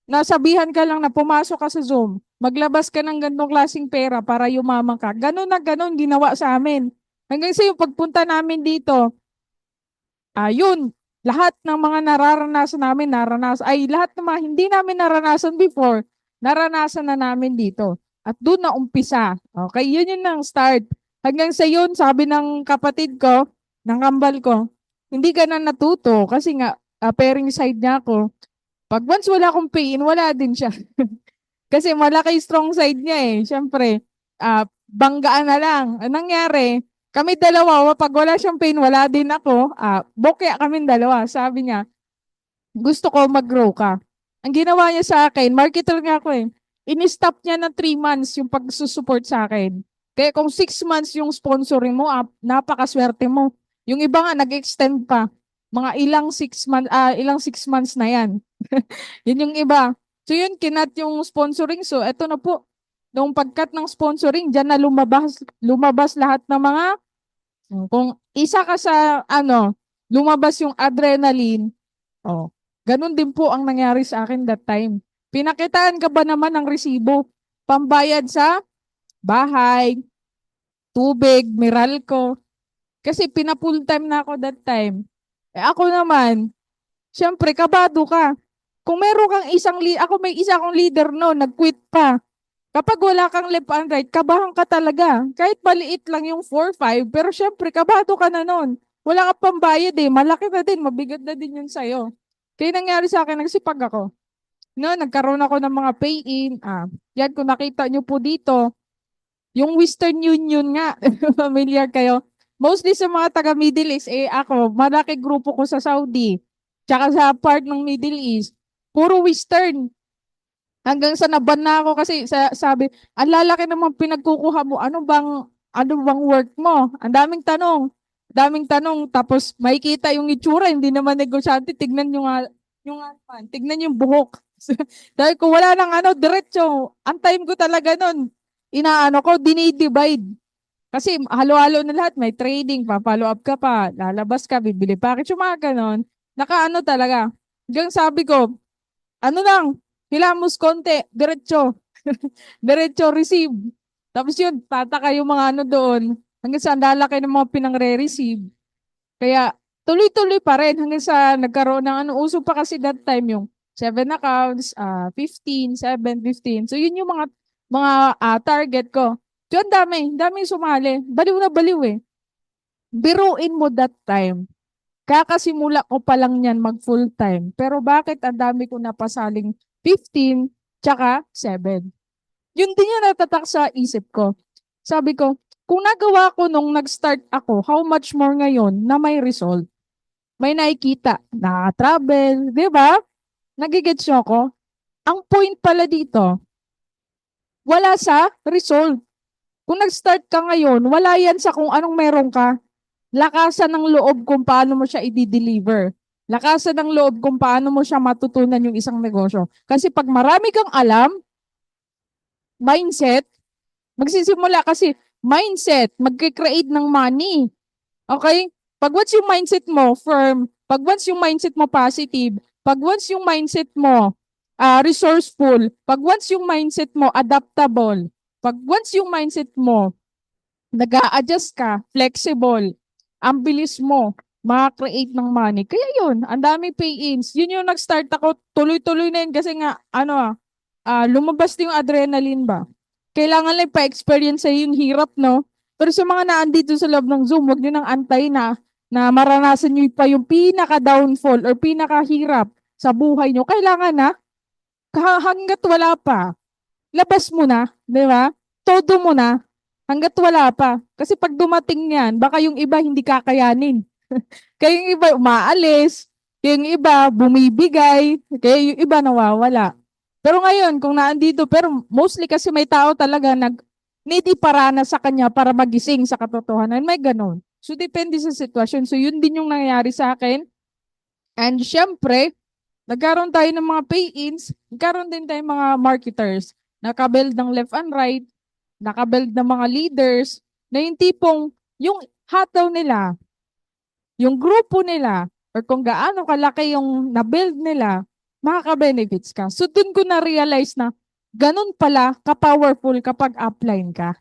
Nasabihan ka lang na pumasok ka sa Zoom, maglabas ka ng ganitong klaseng pera para yumaman ka. Ganon na ganon ginawa sa amin. Hanggang sa yung pagpunta namin dito, yun, lahat ng mga nararanasan namin, lahat ng mga hindi namin naranasan before, naranasan na namin dito. At doon na umpisa. Okay, yun ang start. Hanggang sa yun, sabi ng kapatid ko, ng kambal ko, hindi ka na natuto kasi nga, pairing side niya ako. Pag once wala akong pain, wala din siya. Kasi malaki strong side niya eh. Siyempre, banggaan na lang. Anong nangyari? Kami dalawa, pag wala siyang pain, wala din ako. Bokya kami dalawa. Sabi niya, gusto ko mag-grow ka. Ang ginawa niya sa akin, marketer nga ako eh. In-stop niya na 3 months yung pagsusupport sa akin. Kaya kung 6 months yung sponsoring mo, napakaswerte mo. Yung iba nga, nag-extend pa. Mga ilang 6 months na yan. Yun yung iba. So yun, kinat yung sponsoring. So eto na po. Nung pagkat ng sponsoring, dyan na lumabas lahat ng mga, kung isa ka sa, lumabas yung adrenaline. Ganun din po ang nangyari sa akin that time. Pinakitaan ka ba naman ng resibo? Pambayad sa bahay, tubig, Meralco. Kasi pina-full time na ako that time. Eh ako naman, syempre, kabado ka. Kung meron kang ako may isa akong leader no, nag-quit pa. Kapag wala kang left and right, kabahan ka talaga. Kahit maliit lang yung 4-5, pero syempre, kabado ka na nun. Wala ka pambayad eh. Malaki na din, mabigat na din yun sa'yo. Kaya nangyari sa akin, nagsipag ako. No, nagkaroon ako ng mga pay-in. Yan, kung nakita nyo po dito, yung Western Union nga, familiar kayo. Mostly sa mga taga Middle East, ako, malaki grupo ko sa Saudi, tsaka sa part ng Middle East, puro Western. Hanggang sa naban na ako kasi sabi, ang lalaki naman pinagkukuha mo, ano bang work mo? Ang daming tanong, tapos makikita yung itsura, hindi naman negosyante, tignan tignan yung buhok. Dahil kung wala nang diretso, ang time ko talaga nun, dinidivide. Kasi halo-halo na lahat, may trading, pa-follow up ka pa, lalabas ka, bibili package, yung mga ganon, talaga. Hanggang sabi ko, hilamos konti, diretso. Diretso receive. Tapos yun, tataka yung mga doon. Hanggang sa ang lalaki ng mga pinangre-receive. Kaya tuloy-tuloy pa rin hanggang sa nagkaroon ng uso pa kasi that time yung 7 accounts, 15, 7, 15. So yun yung mga target ko. So ang dami sumali. Baliw na baliw eh. Biruin mo that time. Kakasimula ko pa lang yan mag full time. Pero bakit ang dami ko napasaling 15 tsaka 7? Yun din yung natatak sa isip ko. Sabi ko, kung nagawa ko nung nag-start ako, how much more ngayon na may result? May nakikita, nakaka-travel, di ba? Nagigets nyo ako? Ang point pala dito, wala sa result. Kung nag-start ka ngayon, wala yan sa kung anong meron ka. Lakasan ng loob kung paano mo siya i-deliver. Lakasan ng loob kung paano mo siya matutunan yung isang negosyo. Kasi pag marami kang alam, mindset, magsisimula kasi mindset, magkikreate ng money. Okay? Pag once yung mindset mo firm, pag once yung mindset mo positive, pag once yung mindset mo resourceful, pag once yung mindset mo adaptable, pag once yung mindset mo nag-a-adjust ka, flexible, ang bilis mo, maka-create ng money. Kaya yun, ang dami pay-ins. Yun yung nag-start ako, tuloy-tuloy na yun kasi nga, lumabas din yung adrenaline ba? Kailangan lang pa-experience sa yung hirap, no? Pero sa mga naandito sa loob ng Zoom, wag nyo nang antay na maranasan nyo pa yung pinaka-downfall or pinaka-hirap sa buhay nyo. Kailangan na, hanggat wala pa, labas mo na, di ba? Todo mo na, hanggat wala pa. Kasi pag dumating yan, baka yung iba hindi kakayanin. Kaya yung iba umaalis, kaya yung iba bumibigay, kaya yung iba nawawala. Pero ngayon, kung naandito, pero mostly kasi may tao talaga need iparana sa kanya para magising sa katotohanan. May ganon. So, depende sa sitwasyon. So, yun din yung nangyayari sa akin. And syempre, nagkaroon tayo ng mga pay-ins, nagkaroon din tayo mga marketers, nakabuild ng left and right, nakabuild ng mga leaders, na yung tipong, yung hataw nila, yung grupo nila, or kung gaano kalaki yung nabuild nila, makaka-benefits ka. So, dun ko na-realize na, ganun pala ka-powerful kapag upline ka.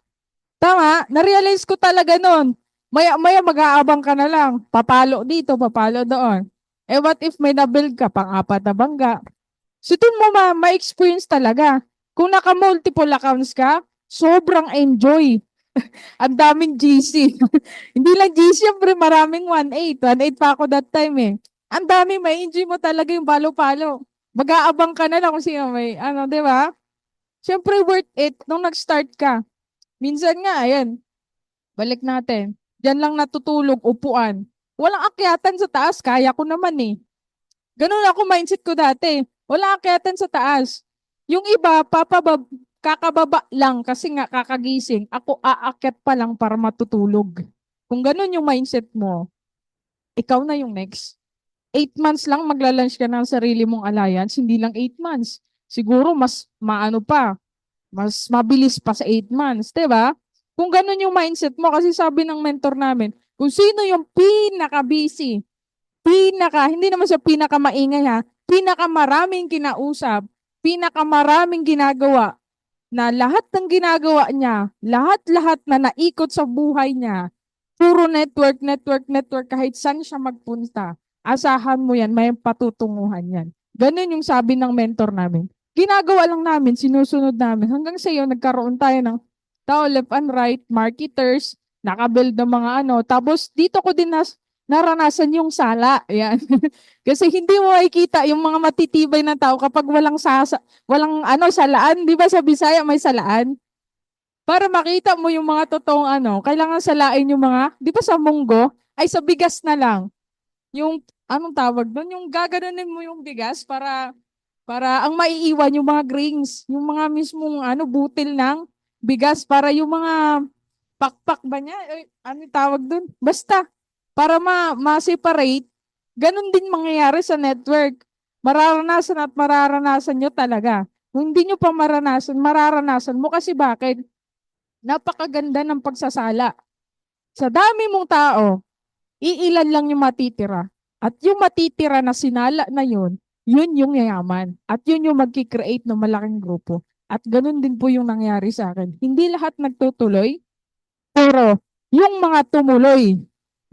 Tama? Na-realize ko talaga nun. Maya mag-aabang ka na lang. Papalo dito, papalo doon. Eh what if may nabuild ka pang-apat na bangga? So dun mo ma-experience talaga. Kung naka-multiple accounts ka, sobrang enjoy. Ang daming GC. Hindi lang GC, syempre maraming 1.8. 1.8 pa ako that time eh. Ang dami, ma-enjoy mo talaga yung palo-palo. Mag-aabang ka na lang kung sino may, di ba? Syempre worth it nung nag-start ka. Minsan nga, ayan, balik natin. Diyan lang natutulog, upuan. Walang akyatan sa taas, kaya ko naman eh. Ganun ako mindset ko dati. Walang akyatan sa taas. Yung iba, kakababa lang kasi nga kakagising. Ako aakyat pa lang para matutulog. Kung ganun yung mindset mo, ikaw na yung next. 8 months lang magla-launch ka ng sarili mong alliance, hindi lang 8 months. Siguro mas mas mabilis pa sa 8 months, 'di ba? Kung ganun yung mindset mo, kasi sabi ng mentor namin, kung sino yung pinaka-busy, hindi naman siya pinaka-maingay ha, pinaka-maraming kinausap, pinakamaraming ginagawa na lahat ng ginagawa niya, lahat-lahat na naikot sa buhay niya, puro network, network, network, kahit saan siya magpunta, asahan mo yan, may patutunguhan yan. Ganun yung sabi ng mentor namin. Ginagawa lang namin, sinusunod namin. Hanggang sa iyo, nagkaroon tayo ng tao left and right, marketers, nakabuild ng mga ano. Tapos dito ko din naranasan yung sala. Yan. Kasi hindi mo makikita yung mga matitibay na tao kapag walang ano salaan, 'di ba sa Bisaya may salaan? Para makita mo yung mga totoong ano, kailangan salain yung mga, 'di ba sa munggo ay sa bigas na lang. Yung anong tawag doon? Yung gaganunin mo yung bigas para ang maiiwan yung mga grains, yung mga mismong ano butil ng bigas para yung mga pakpak ba niya? Ano tawag doon? Basta para ma-separate, ganun din mangyayari sa network. Mararanasan at mararanasan nyo talaga. Kung hindi nyo pa mararanasan mo kasi bakit? Napakaganda ng pagsasala. Sa dami mong tao, iilan lang yung matitira. At yung matitira na sinala na yun yung yayaman. At yun yung magkikreate ng malaking grupo. At ganun din po yung nangyari sa akin. Hindi lahat nagtutuloy, pero yung mga tumuloy,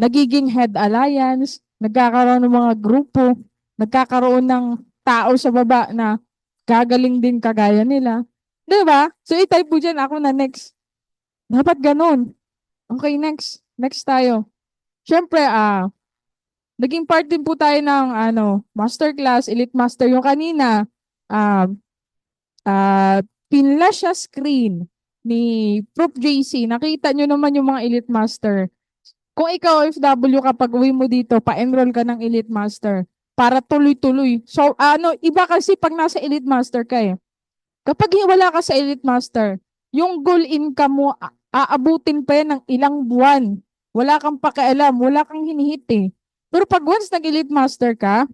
nagiging head alliance, nagkakaroon ng mga grupo, nagkakaroon ng tao sa baba na gagaling din kagaya nila. 'Di ba? So i-type po dyan ako na next. Dapat ganun. Okay, next. Next tayo. Siyempre, naging part din po tayo ng masterclass, Elite Master. Yung kanina, pinla siya screen ni Prof. JC. Nakita nyo naman yung mga Elite Master. Kung ikaw OFW kapag uwi mo dito, pa-enroll ka ng Elite Master para tuloy-tuloy. So iba kasi pag nasa Elite Master ka eh. Kapag wala ka sa Elite Master, yung goal income mo aabutin pa yan ng ilang buwan. Wala kang pakialam, wala kang hinihit eh. Pero pag once nag-Elite Master ka,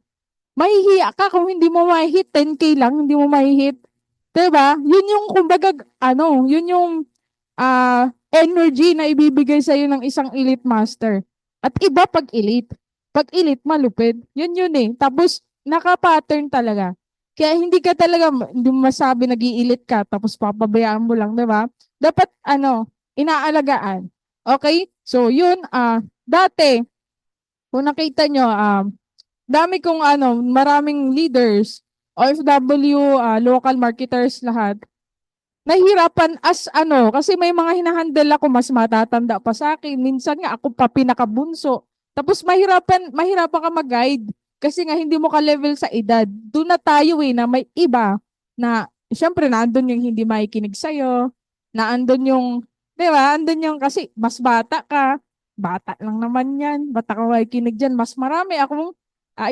mahihiya ka kung hindi mo mahihit, 10K lang, hindi mo mahihit. Diba? Yun yung kumbaga, yun yung energy na ibibigay sa'yo ng isang Elite Master. At iba pag Elite. Pag Elite, malupit. Yun eh. Tapos, naka-pattern talaga. Kaya hindi ka talaga, hindi mo masabi nag-i-elite ka, tapos papabayaan mo lang, diba? Dapat, inaalagaan. Okay? So, yun, dati, kung nakita nyo, dami kong, maraming leaders, OFW, local marketers, lahat, nahihirapan kasi may mga hinahandle ako mas matatanda pa sa akin. Minsan nga ako pa pinakabunso. Tapos mahirapan ka mag-guide kasi nga hindi mo ka-level sa edad. Doon na tayo na may iba na syempre naandun yung hindi makikinig sa'yo, naandun yung, di ba, andun yung kasi mas bata ka, bata lang naman yan, bata ka makikinig dyan, mas marami akong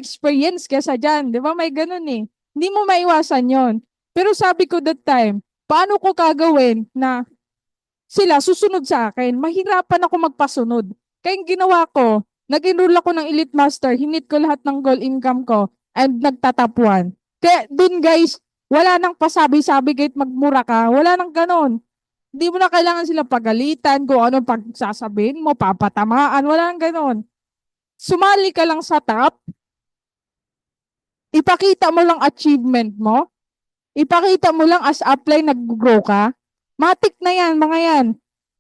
experience kesa dyan. Di ba, may ganun eh. Hindi mo maiwasan yon. Pero sabi ko that time, paano ko gagawin na sila susunod sa akin? Mahirapan ako magpasunod. Kaya yung ginawa ko, nag-enroll ako ng Elite Master, hinit ko lahat ng goal income ko, and nagtatapuan. Kaya dun guys, wala nang pasabi-sabi kahit magmura ka, wala nang ganon. Hindi mo na kailangan sila pagalitan kung ano pagsasabihin mo, papatamaan, wala nang ganon. Sumali ka lang sa top, ipakita mo lang achievement mo, ipakita mo lang as upline nag-grow ka, matik na yan, mga yan.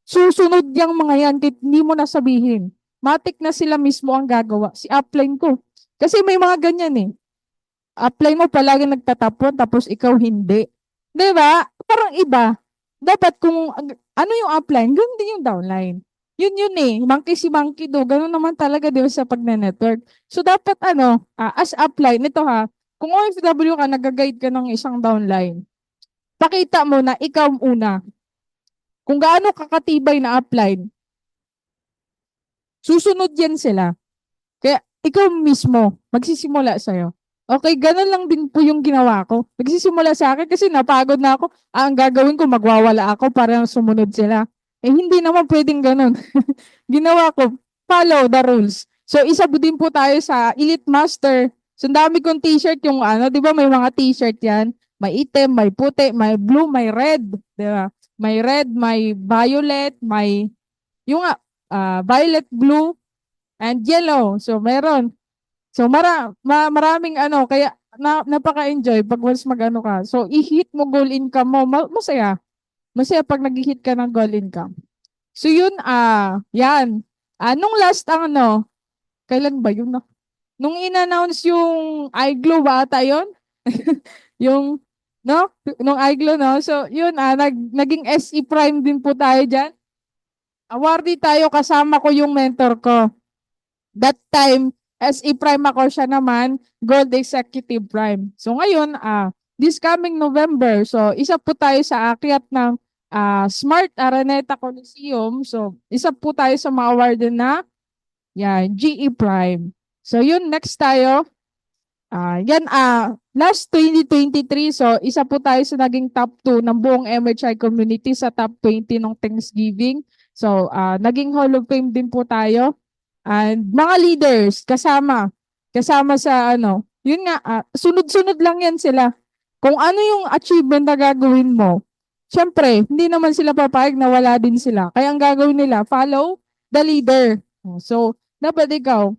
Susunod yung mga yan, kahit hindi mo na sabihin. Matik na sila mismo ang gagawa. Si upline ko. Kasi may mga ganyan eh. Upline mo palagi nagtatapon, tapos ikaw hindi. Diba? Parang iba. Dapat kung, ano yung upline, ganun din yung downline. Yun eh. Monkey si monkey do. Ganun naman talaga di ba sa pag-network. So dapat as upline, ito kung OFW ka, nag-guide ka ng isang downline, pakita mo na ikaw una. Kung gaano kakatibay na upline, susunod yan sila. Kaya ikaw mismo, magsisimula sa'yo. Okay, ganun lang din po yung ginawa ko. Nagsisimula sa akin kasi napagod na ako. Ang gagawin ko, magwawala ako para sumunod sila. Hindi naman pwedeng ganun. Ginawa ko, follow the rules. So, isa din po tayo sa Elite Master. So, ang dami kong t-shirt yung di ba may mga t-shirt yan? May itim, may puti, may blue, may red. Di ba? May red, may violet, may yung violet, blue, and yellow. So, meron. So, maraming kaya napaka-enjoy pag once mag-ano ka. So, i-hit mo goal income mo, masaya. Masaya pag nag-hit ka ng goal income. So, yun, yan. Nung last ang ano, kailan ba yun? No? Nung in-announce yung iGlow ba ata yun? Yung, no? Nung iGlow, no? So, yun, naging SE Prime din po tayo dyan. Awardee tayo, kasama ko yung mentor ko. That time, SE Prime ako, siya naman, Gold Executive Prime. So, ngayon, this coming November, so, isa po tayo sa akyat ng Smart Araneta Coliseum. So, isa po tayo sa mga awarded na GE Prime. So, yun, next tayo. Last 2023, so isa po tayo sa naging top 2 ng buong MHI community sa top 20 ng Thanksgiving. So, naging Hall of Fame din po tayo. And mga leaders, kasama sa ano, yun nga, sunod-sunod lang yan sila. Kung ano yung achievement na gagawin mo, syempre, hindi naman sila papayag na wala din sila. Kaya ang gagawin nila, follow the leader. So, dapat ikaw,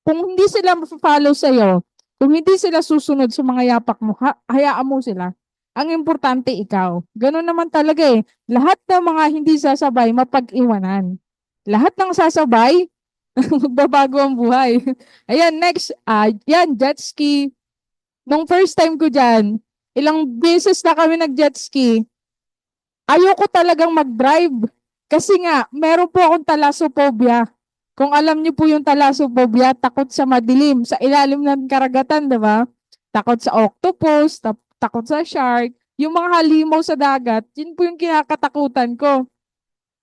kung hindi sila follow sa'yo, kung hindi sila susunod sa mga yapak mo, hayaan mo sila. Ang importante ikaw. Ganun naman talaga eh. Lahat ng mga hindi sasabay, mapag-iwanan. Lahat ng sasabay, magbabago ang buhay. Ayan, next. Yan, jet ski. Nung first time ko dyan, ilang beses na kami nag-jet ski, ayoko talagang mag-drive. Kasi nga, meron po akong thalassophobia. Kung alam niyo po yung thalassophobia, takot sa madilim, sa ilalim ng karagatan, di ba? Takot sa octopus, takot sa shark, yung mga halimaw sa dagat, yun po yung kinakatakutan ko.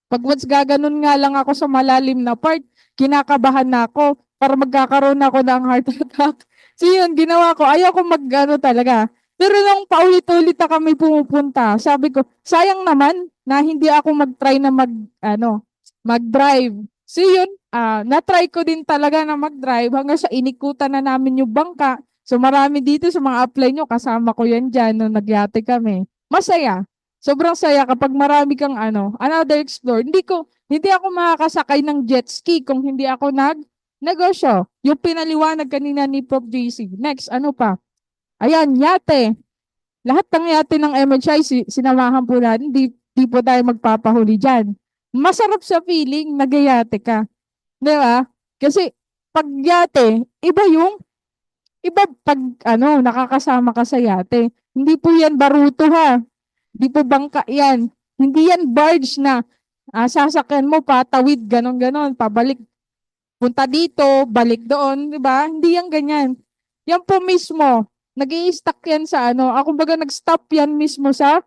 Pag once gaganon nga lang ako sa malalim na part, kinakabahan na ako para magkakaroon ako ng heart attack. So yun, ginawa ko, ayaw ko mag-ano talaga. Pero nung paulit-ulit na kami pumupunta, sabi ko, sayang naman na hindi ako mag-try na mag-drive. So yun, na-try ko din talaga na mag-drive hanggang sa inikutan na namin yung bangka. So marami dito sa mga apply nyo, kasama ko yan dyan nung nagyate kami. Masaya. Sobrang saya kapag marami kang another explore. Hindi ako makakasakay ng jet ski kung hindi ako negosyo. Yung pinaliwanag kanina ni Prof. JC. Next, ano pa? Ayan, yate. Lahat ng yate ng MHI, sinamahan po natin. Di po tayo magpapahuli dyan. Masarap sa feeling, nagayate ka. Di ba? Kasi pag yate, iba pag nakakasama ka sa yate. Hindi po yan baruto ha. Hindi po bangka yan. Hindi yan barge na sasakyan mo patawid, ganon-ganon, pabalik. Punta dito, balik doon, di ba? Hindi yan ganyan. Yan po mismo, nag-i-stack yan sa ako baga nag-stop yan mismo sa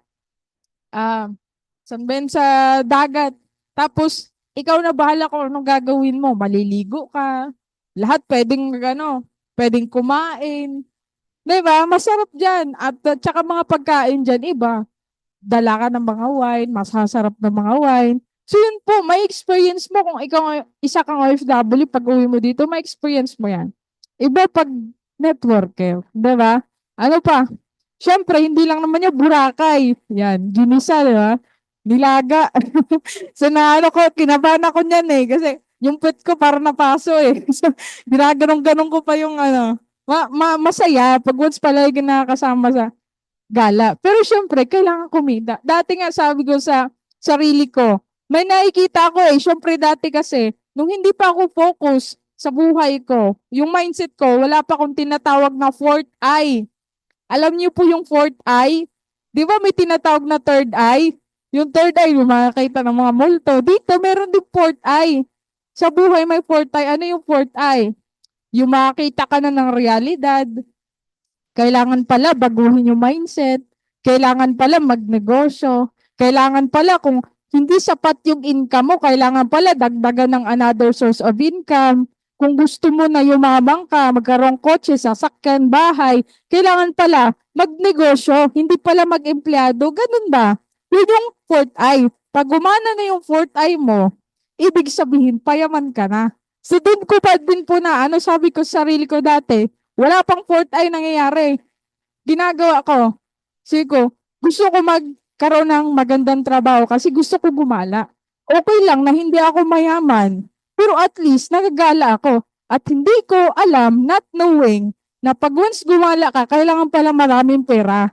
sa dagat. Tapos, ikaw na bahala kung anong gagawin mo. Maliligo ka. Lahat pwedeng kumain. Diba? Masarap dyan. At saka mga pagkain dyan, iba. Dala ka ng mga wine, masasarap ng mga wine. So yun po, may experience mo kung ikaw isa kang OFW, pag uwi mo dito, may experience mo yan. Iba pag networker. Diba? Ano pa? Siyempre, hindi lang naman yung Boracay. Yan, ginisa, diba? Nilaga. So kinabahan ako niyan eh. Kasi yung pet ko para napaso eh. So, ginaganong-ganong ko pa yung masaya. Pag once palagi nakakasama sa gala. Pero syempre, kailangan kumita. Dati nga sabi ko sa sarili ko, may nakikita ako eh. Syempre dati kasi, nung hindi pa ako focus sa buhay ko, yung mindset ko, wala pa akong tinatawag na fourth eye. Alam niyo po yung fourth eye? Di ba may tinatawag na third eye? Yung third eye, yung makakita ng mga multo. Dito, meron din fourth eye. Sa buhay may fourth eye. Ano yung fourth eye? Yung makakita ka na ng realidad. Kailangan pala baguhin yung mindset. Kailangan pala magnegosyo. Kailangan pala kung hindi sapat yung income mo, kailangan pala dagdagan ng another source of income. Kung gusto mo na yumamang ka, magkaroon kotse, sasakyan, bahay, kailangan pala magnegosyo, hindi pala mag-empleyado. Ganun ba? Yun yung fourth eye. Pag gumana na yung fourth eye mo, ibig sabihin, payaman ka na. So doon ko pa din po na, sabi ko sa sarili ko dati, wala pang fourth eye nangyayari. Ginagawa ko, sige, gusto ko magkaroon ng magandang trabaho kasi gusto ko gumala. Okay lang na hindi ako mayaman, pero at least nagagala ako. At hindi ko alam, not knowing, na pag once gumala ka, kailangan pala maraming pera.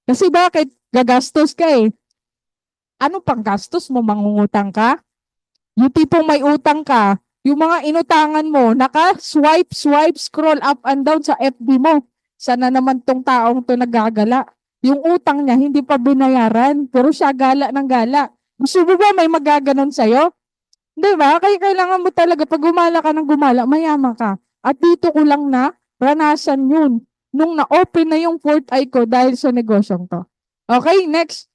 Kasi bakit? Gagastos ka eh. Ano pang gastos mo? Mangungutang ka? Yung tipong may utang ka, yung mga inutangan mo, naka-swipe, scroll up and down sa FB mo. Sana naman tong taong to nagagala. Yung utang niya, hindi pa binayaran, pero siya gala ng gala. Gusto mo ba may magaganon sa'yo? Di ba? Kaya kailangan mo talaga, pag gumala ka ng gumala, mayaman ka. At dito ko lang na ranasan yun. Nung na-open na yung fourth eye ko dahil sa negosyong to. Okay, next.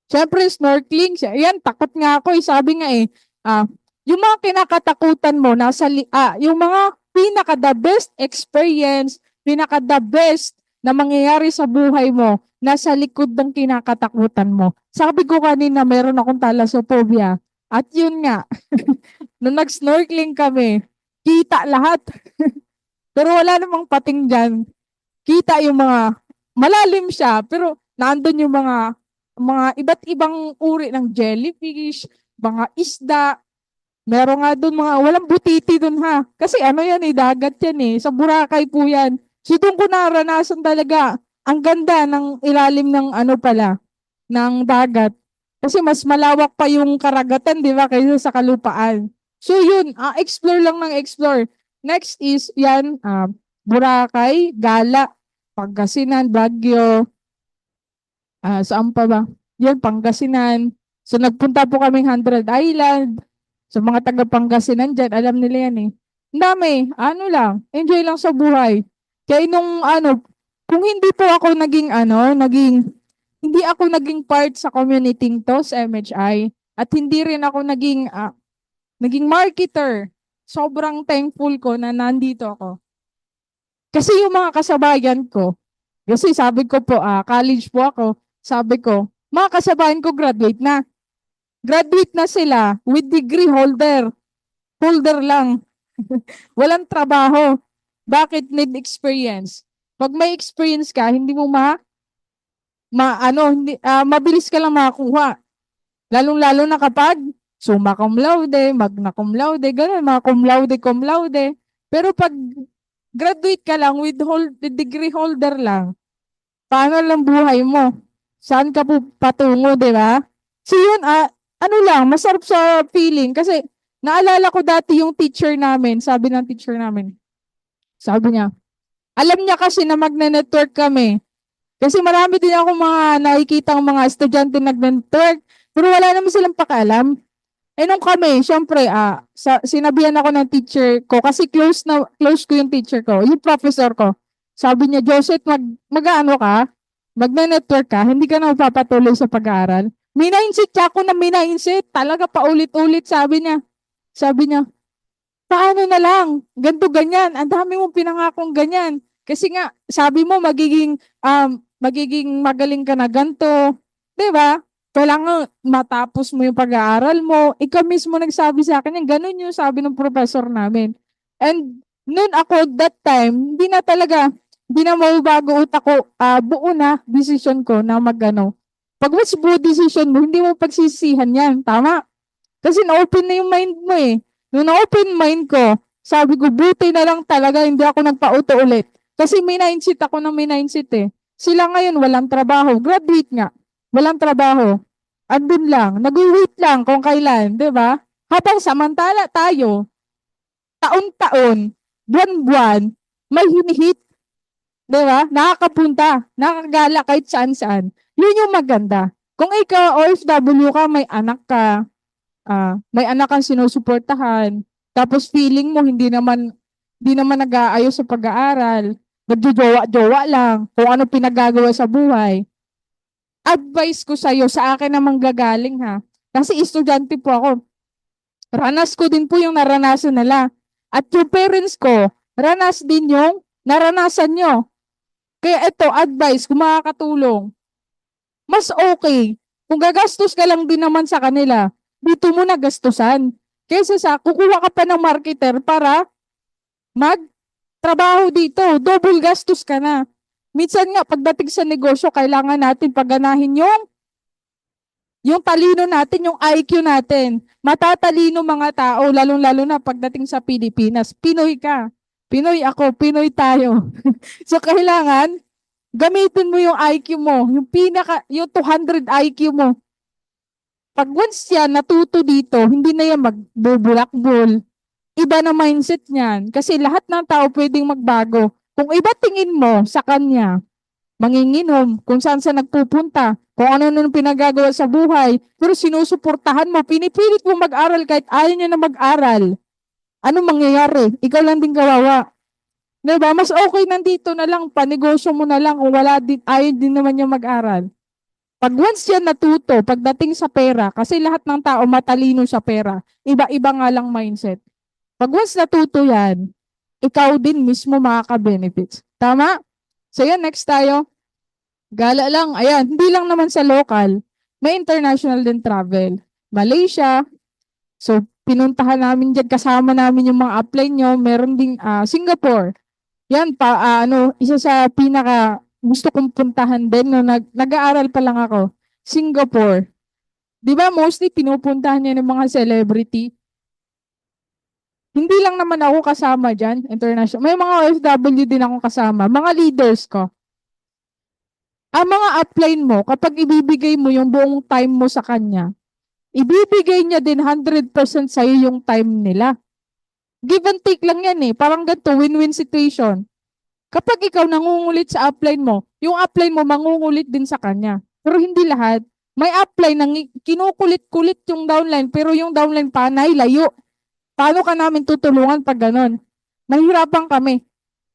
Siyempre, snorkeling. Yan, takot nga ako. Sabi nga yung mga kinakatakutan mo, yung mga pinaka-the best experience, pinaka-the best na mangyayari sa buhay mo, nasa likod ng kinakatakutan mo. Sabi ko kanina, meron akong thalassophobia. At yun nga, nung nag-snorkeling kami, kita lahat. Pero wala namang pating dyan. Kita yung mga, malalim siya, pero nandun yung mga iba't ibang uri ng jellyfish, mga isda. Meron nga doon walang butiti doon ha. Kasi ano yan dagat yan Sa Boracay po yan. So doon ko naranasan talaga ang ganda ng ilalim ng ng dagat. Kasi mas malawak pa yung karagatan, di ba, kaysa sa kalupaan. So yun, explore lang ng explore. Next is yan, Boracay, Gala, Pangasinan, Baguio, saan pa ba? Yan, Pangasinan. So nagpunta po kaming 100 Island. So mga taga Pangasinan dyan, alam nila yan Ang dami, enjoy lang sa buhay. Kaya nung kung hindi po ako hindi ako naging part sa community to sa MHI at hindi rin ako naging marketer. Sobrang thankful ko na nandito ako. Kasi yung mga kasabayan ko, kasi sabi ko po, college po ako, sabi ko, mga kasabayan ko graduate na. Graduate na sila with degree holder. Holder lang. Walang trabaho. Bakit need experience? Pag may experience ka, hindi mo mabilis ka lang makakuha. Lalong-lalo na kapag summa cum laude, magna cum laude, ganun, mga cum laude. Pero pag graduate ka lang with degree holder lang, paano lang buhay mo? Saan ka po patungo, di ba? So yun, masarap sa feeling. Kasi naalala ko dati yung teacher namin, sabi ng teacher namin, sabi niya, alam niya kasi na magne-network kami. Kasi marami din ako nakikita mga estudyante nag-network, pero wala naman silang pakialam. Nung kami, syempre, sinabihan ako ng teacher ko, kasi close ko yung teacher ko, yung professor ko. Sabi niya, Joseph, mag-ano ka? Magne-network ka? Hindi ka na magpapatuloy sa pag-aaral? Mina-insit siya ako na mina-insit. Talaga paulit-ulit, sabi niya. Sabi niya, paano na lang? Ganto ganyan. Ang dami mong pinangakong ganyan. Kasi nga, sabi mo, magiging magaling ka na ganto. Diba? Kailangan matapos mo yung pag-aaral mo. Ikaw mismo nagsabi sa akin, ganun yung sabi ng professor namin. And noon ako, that time, hindi na mababago utak ko, buo na decision ko na Pag mas buo decision mo, hindi mo pagsisihan yan. Tama? Kasi na-open na yung mind mo Nung na-open mind ko, sabi ko, buti na lang talaga, hindi ako nagpa-auto ulit. Kasi may mindset ako ng may mindset Sila ngayon, walang trabaho. Graduate nga. Walang trabaho. Andun lang. Nag-wait lang kung kailan. Diba? Habang samantala tayo, taon-taon, buwan-buwan, may hinihit. Diba? Nakakapunta. Nakakagala kahit saan-saan. Yun yung maganda. Kung ikaw, OFW ka, may anak ka, may anak kang sinusuportahan, tapos feeling mo hindi naman nag-aayos sa pag-aaral, nagjojowa-jowa lang, kung ano pinagagawa sa buhay, advice ko sa'yo, sa akin namang gagaling ha. Kasi estudyante po ako. Ranas ko din po yung naranasan nila. At yung parents ko, ranas din yung naranasan nyo. Kaya ito, advice, kung makakatulong, mas okay. Kung gagastos ka lang din naman sa kanila, dito mo na gastusan. Kaysa sa kukuha ka pa ng marketer para magtrabaho dito. Double gastos ka na. Minsan nga, pagdating sa negosyo, kailangan natin pagganahin yung talino natin, yung IQ natin. Matatalino mga tao, lalong-lalo na pagdating sa Pilipinas. Pinoy ka. Pinoy ako, Pinoy tayo. So kailangan gamitin mo yung IQ mo, yung 200 IQ mo. Pag once yan natuto dito, hindi na yan magbubulakbol. Iba na mindset niyan. Kasi lahat ng tao pwedeng magbago. Kung iba tingin mo sa kanya, manginginom, kung saan sa nagpupunta, kung ano nung pinagagawa sa buhay, pero sinusuportahan mo, pinipilit mo mag-aral kahit ayaw niya na mag-aral. Ano mangyayari? Ikaw lang din kawawa. Diba? Mas okay nandito na lang, panegosyo mo na lang kung wala din, ayaw din naman niya mag-aral. Pag once yan natuto, pagdating sa pera, kasi lahat ng tao matalino sa pera, iba-iba nga lang mindset. Pag once natuto yan, ikaw din mismo makaka-benefits. Tama? So yan, next tayo. Gala lang, ayan, hindi lang naman sa local, may international din travel. Malaysia, so pinuntahan namin dyan, kasama namin yung mga apply nyo, meron ding Singapore. Yan isa sa pinaka gusto kong puntahan din no nag-aaral pa lang ako. Singapore. 'Di ba mostly pinupuntahan niya ng mga celebrity. Hindi lang naman ako kasama diyan, international. May mga OFW din ako kasama, mga leaders ko. Ang mga upline mo, kapag ibibigay mo yung buong time mo sa kanya, ibibigay niya din 100% sa'yo yung time nila. Give and take lang yan eh. Parang ganito, win-win situation. Kapag ikaw nangungulit sa upline mo, yung upline mo mangungulit din sa kanya. Pero hindi lahat. May upline nang kinukulit-kulit yung downline, pero yung downline panay, layo. Paano ka namin tutulungan pag ganon? Mahirapan kami.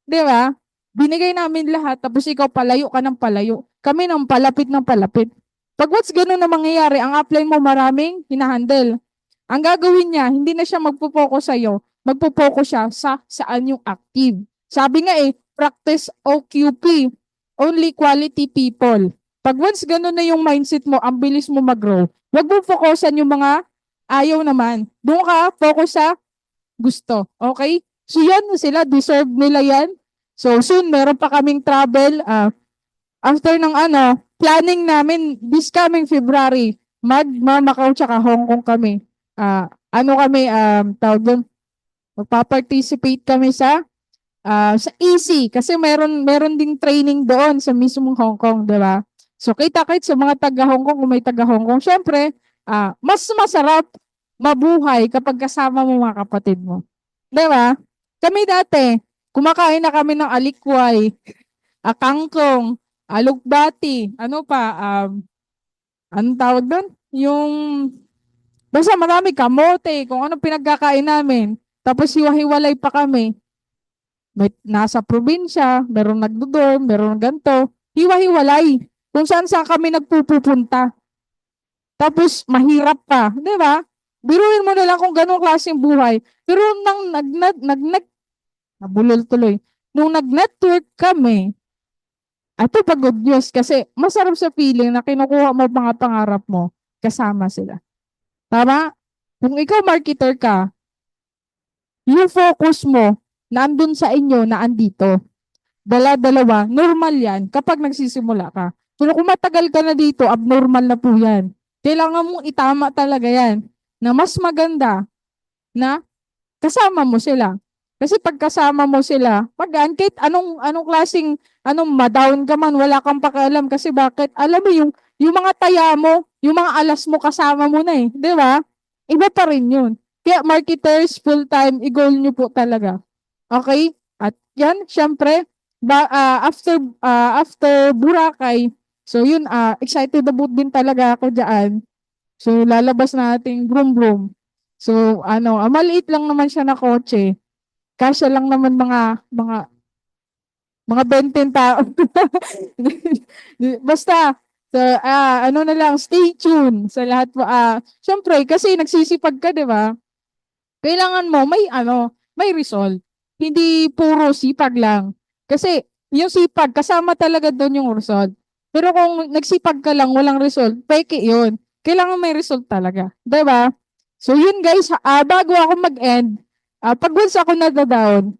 Di ba? Binigay namin lahat, tapos ikaw palayo ka ng palayo. Kami ng palapit ng palapit. Pag what's ganun na mangyayari, ang upline mo maraming hinahandle. Ang gagawin niya, hindi na siya magpo-focus sa'yo. Magpo-focus siya sa saan yung active. Sabi nga practice OQP. Only quality people. Pag once ganun na yung mindset mo, ang bilis mo mag-grow. Huwag mo focusan yung mga ayaw naman. Doon ka, focus sa gusto. Okay? So yan sila, deserve nila yan. So soon, meron pa kaming travel. After ng planning namin, this coming February, Macau tsaka Hong Kong kami. Tawag doon, magpa-participate kami sa EC kasi meron ding training doon sa mismong Hong Kong, 'di ba? So kita-kit sa mga taga Hong Kong, kung may taga Hong Kong, syempre, mas masarap mabuhay kapag kasama mo mga kapatid mo. 'Di ba? Kami dati, kumakain na kami ng alikway, kangkong, alugbati, anong tawag doon? Basta marami kamote, kung ano pinagkakain namin. Tapos hiwa-hiwalay pa kami. May nasa probinsya, meron nagdodorm, meron ganito. Hiwa-hiwalay. Kung saan kami nagpupunta. Tapos mahirap pa, 'di ba? Biruin mo na lang kung ganong klaseng buhay. Pero nabulol tuloy. Nung nag-network kami, ito pa good news kasi masarap sa feeling na kinukuha mo mga pangarap mo, kasama sila. Tama? Kung ikaw marketer ka, yung focus mo, nandun sa inyo na andito. Dala-dalawa, normal yan kapag nagsisimula ka. Pero kung matagal ka na dito, abnormal na po yan. Kailangan mong itama talaga yan na mas maganda na kasama mo sila. Kasi pag kasama mo sila, magaan kahit anong klaseng, ma-down ka man, wala kang pakialam. Kasi bakit? Alam mo yung mga taya mo, yung mga alas mo kasama mo na di ba? Iba pa rin yun. Kaya marketers, full-time, i-goal nyo po talaga. Okay? At yan, syempre, after Boracay, so yun, excited about din talaga ako dyan. So lalabas natin brum-brum. So maliit lang naman siya na kotse. Kasya lang naman mga 20 tao. Basta, so, na lang, stay tuned sa lahat mo. Syempre, kasi nagsisipag ka, di ba? Kailangan mo, may result. Hindi puro sipag lang. Kasi, yung sipag, kasama talaga doon yung result. Pero kung nagsipag ka lang, walang result, peke yun. Kailangan may result talaga. Di ba? So, yun guys, bago ako mag-end, pag once ako nadadown,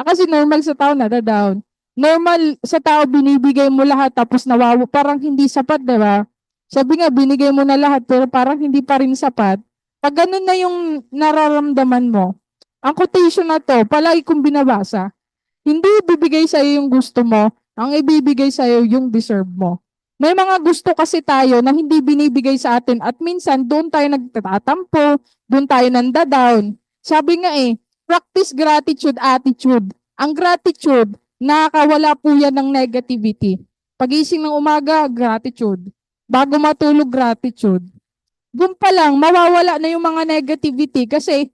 kasi normal sa tao nadadown. Normal sa tao, binibigay mo lahat tapos parang hindi sapat, diba? Sabi nga, binigay mo na lahat pero parang hindi pa rin sapat. Pag ganun na yung nararamdaman mo, ang quotation na to, palagi kong binabasa. Hindi ibibigay sa'yo yung gusto mo, ang ibibigay sa'yo yung deserve mo. May mga gusto kasi tayo na hindi binibigay sa atin at minsan doon tayo nagtatampo, doon tayo nanda-down. Sabi nga practice gratitude attitude. Ang gratitude, nakakawala po yan ng negativity. Pagising ng umaga, gratitude. Bago matulog, gratitude. Doon pa lang, mawawala na yung mga negativity kasi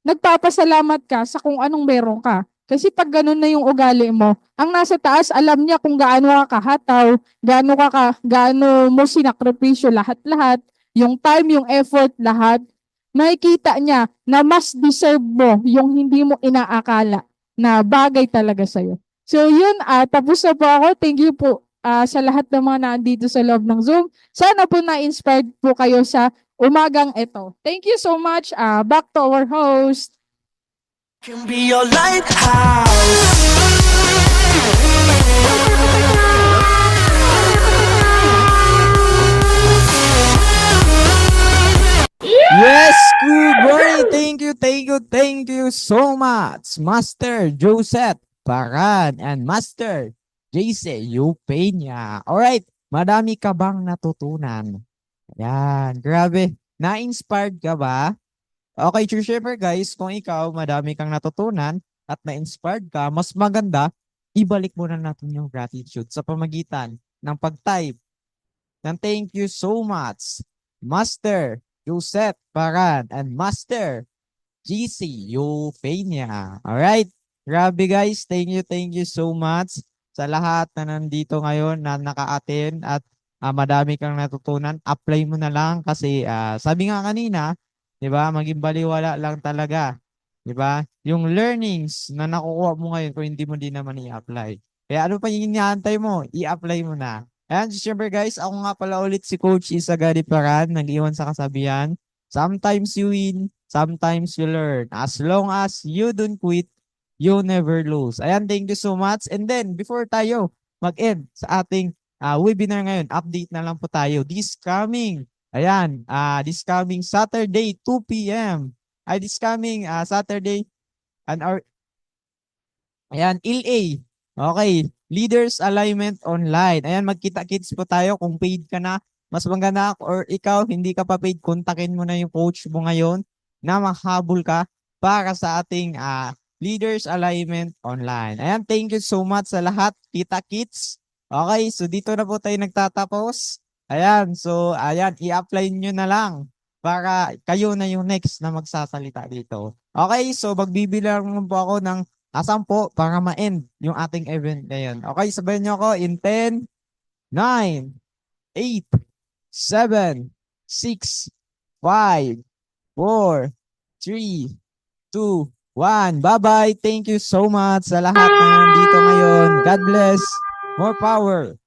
nagpapasalamat ka sa kung anong meron ka. Kasi pag ganun na yung ugali mo, ang nasa taas, alam niya kung gaano ka kahataw, gaano mo sinakripisyo lahat-lahat, yung time, yung effort, lahat. Makikita niya na mas deserve mo yung hindi mo inaakala na bagay talaga sa'yo. So yun, tapos na po ako. Thank you po sa lahat ng mga nandito sa loob ng Zoom. Sana po na-inspired po kayo sa umagang ito. Thank you so much. Back to our host. Can be your lighthouse. Yes, good morning. Thank you so much, Master Joseph Paran and Master JC Eupenia. Alright, madami ka bang natutunan? Yan, grabe. Na-inspired ka ba? Okay, syempre guys, kung ikaw madami kang natutunan at na-inspired ka, mas maganda, ibalik mo na natin yung gratitude sa pamagitan ng pag-type ng thank you so much, Master Joseph Paran and Master GC Eupenia. Alright, grabe guys, thank you so much sa lahat na nandito ngayon na naka-attend at madami kang natutunan. Apply mo na lang kasi sabi nga kanina, 'di ba? Maging baliwala lang talaga, 'di ba? Yung learnings na nakukuha mo ngayon kung hindi mo din naman i-apply. Kaya ano pa yung inaantay mo? I-apply mo na. Ayan, syempre guys, ako nga pala ulit si Coach Isagari Paran, nag-iwan sa kasabihan. Sometimes you win, sometimes you learn. As long as you don't quit, you never lose. Ayan, thank you so much. And then, before tayo mag-end sa ating webinar ngayon, update na lang po tayo. This coming Saturday, 2 p.m. This coming Saturday, LA. Okay, Leaders Alignment Online. Ayan, magkita-kits po tayo kung paid ka na. Mas maganda or ikaw, hindi ka pa paid, kontakin mo na yung coach mo ngayon na mahabol ka para sa ating Leaders Alignment Online. Ayan, thank you so much sa lahat. Kita-kits. Okay, so dito na po tayo nagtatapos. Ayan, so ayan, i-apply nyo na lang para kayo na yung next na magsasalita dito. Okay, so magbibilang po ako ng 10 para ma-end yung ating event ngayon. Okay, sabayan nyo ako in 10, 9, 8, 7, 6, 5, 4, 3, 2, 1. Bye-bye. Thank you so much sa lahat na nandito ngayon. God bless. More power.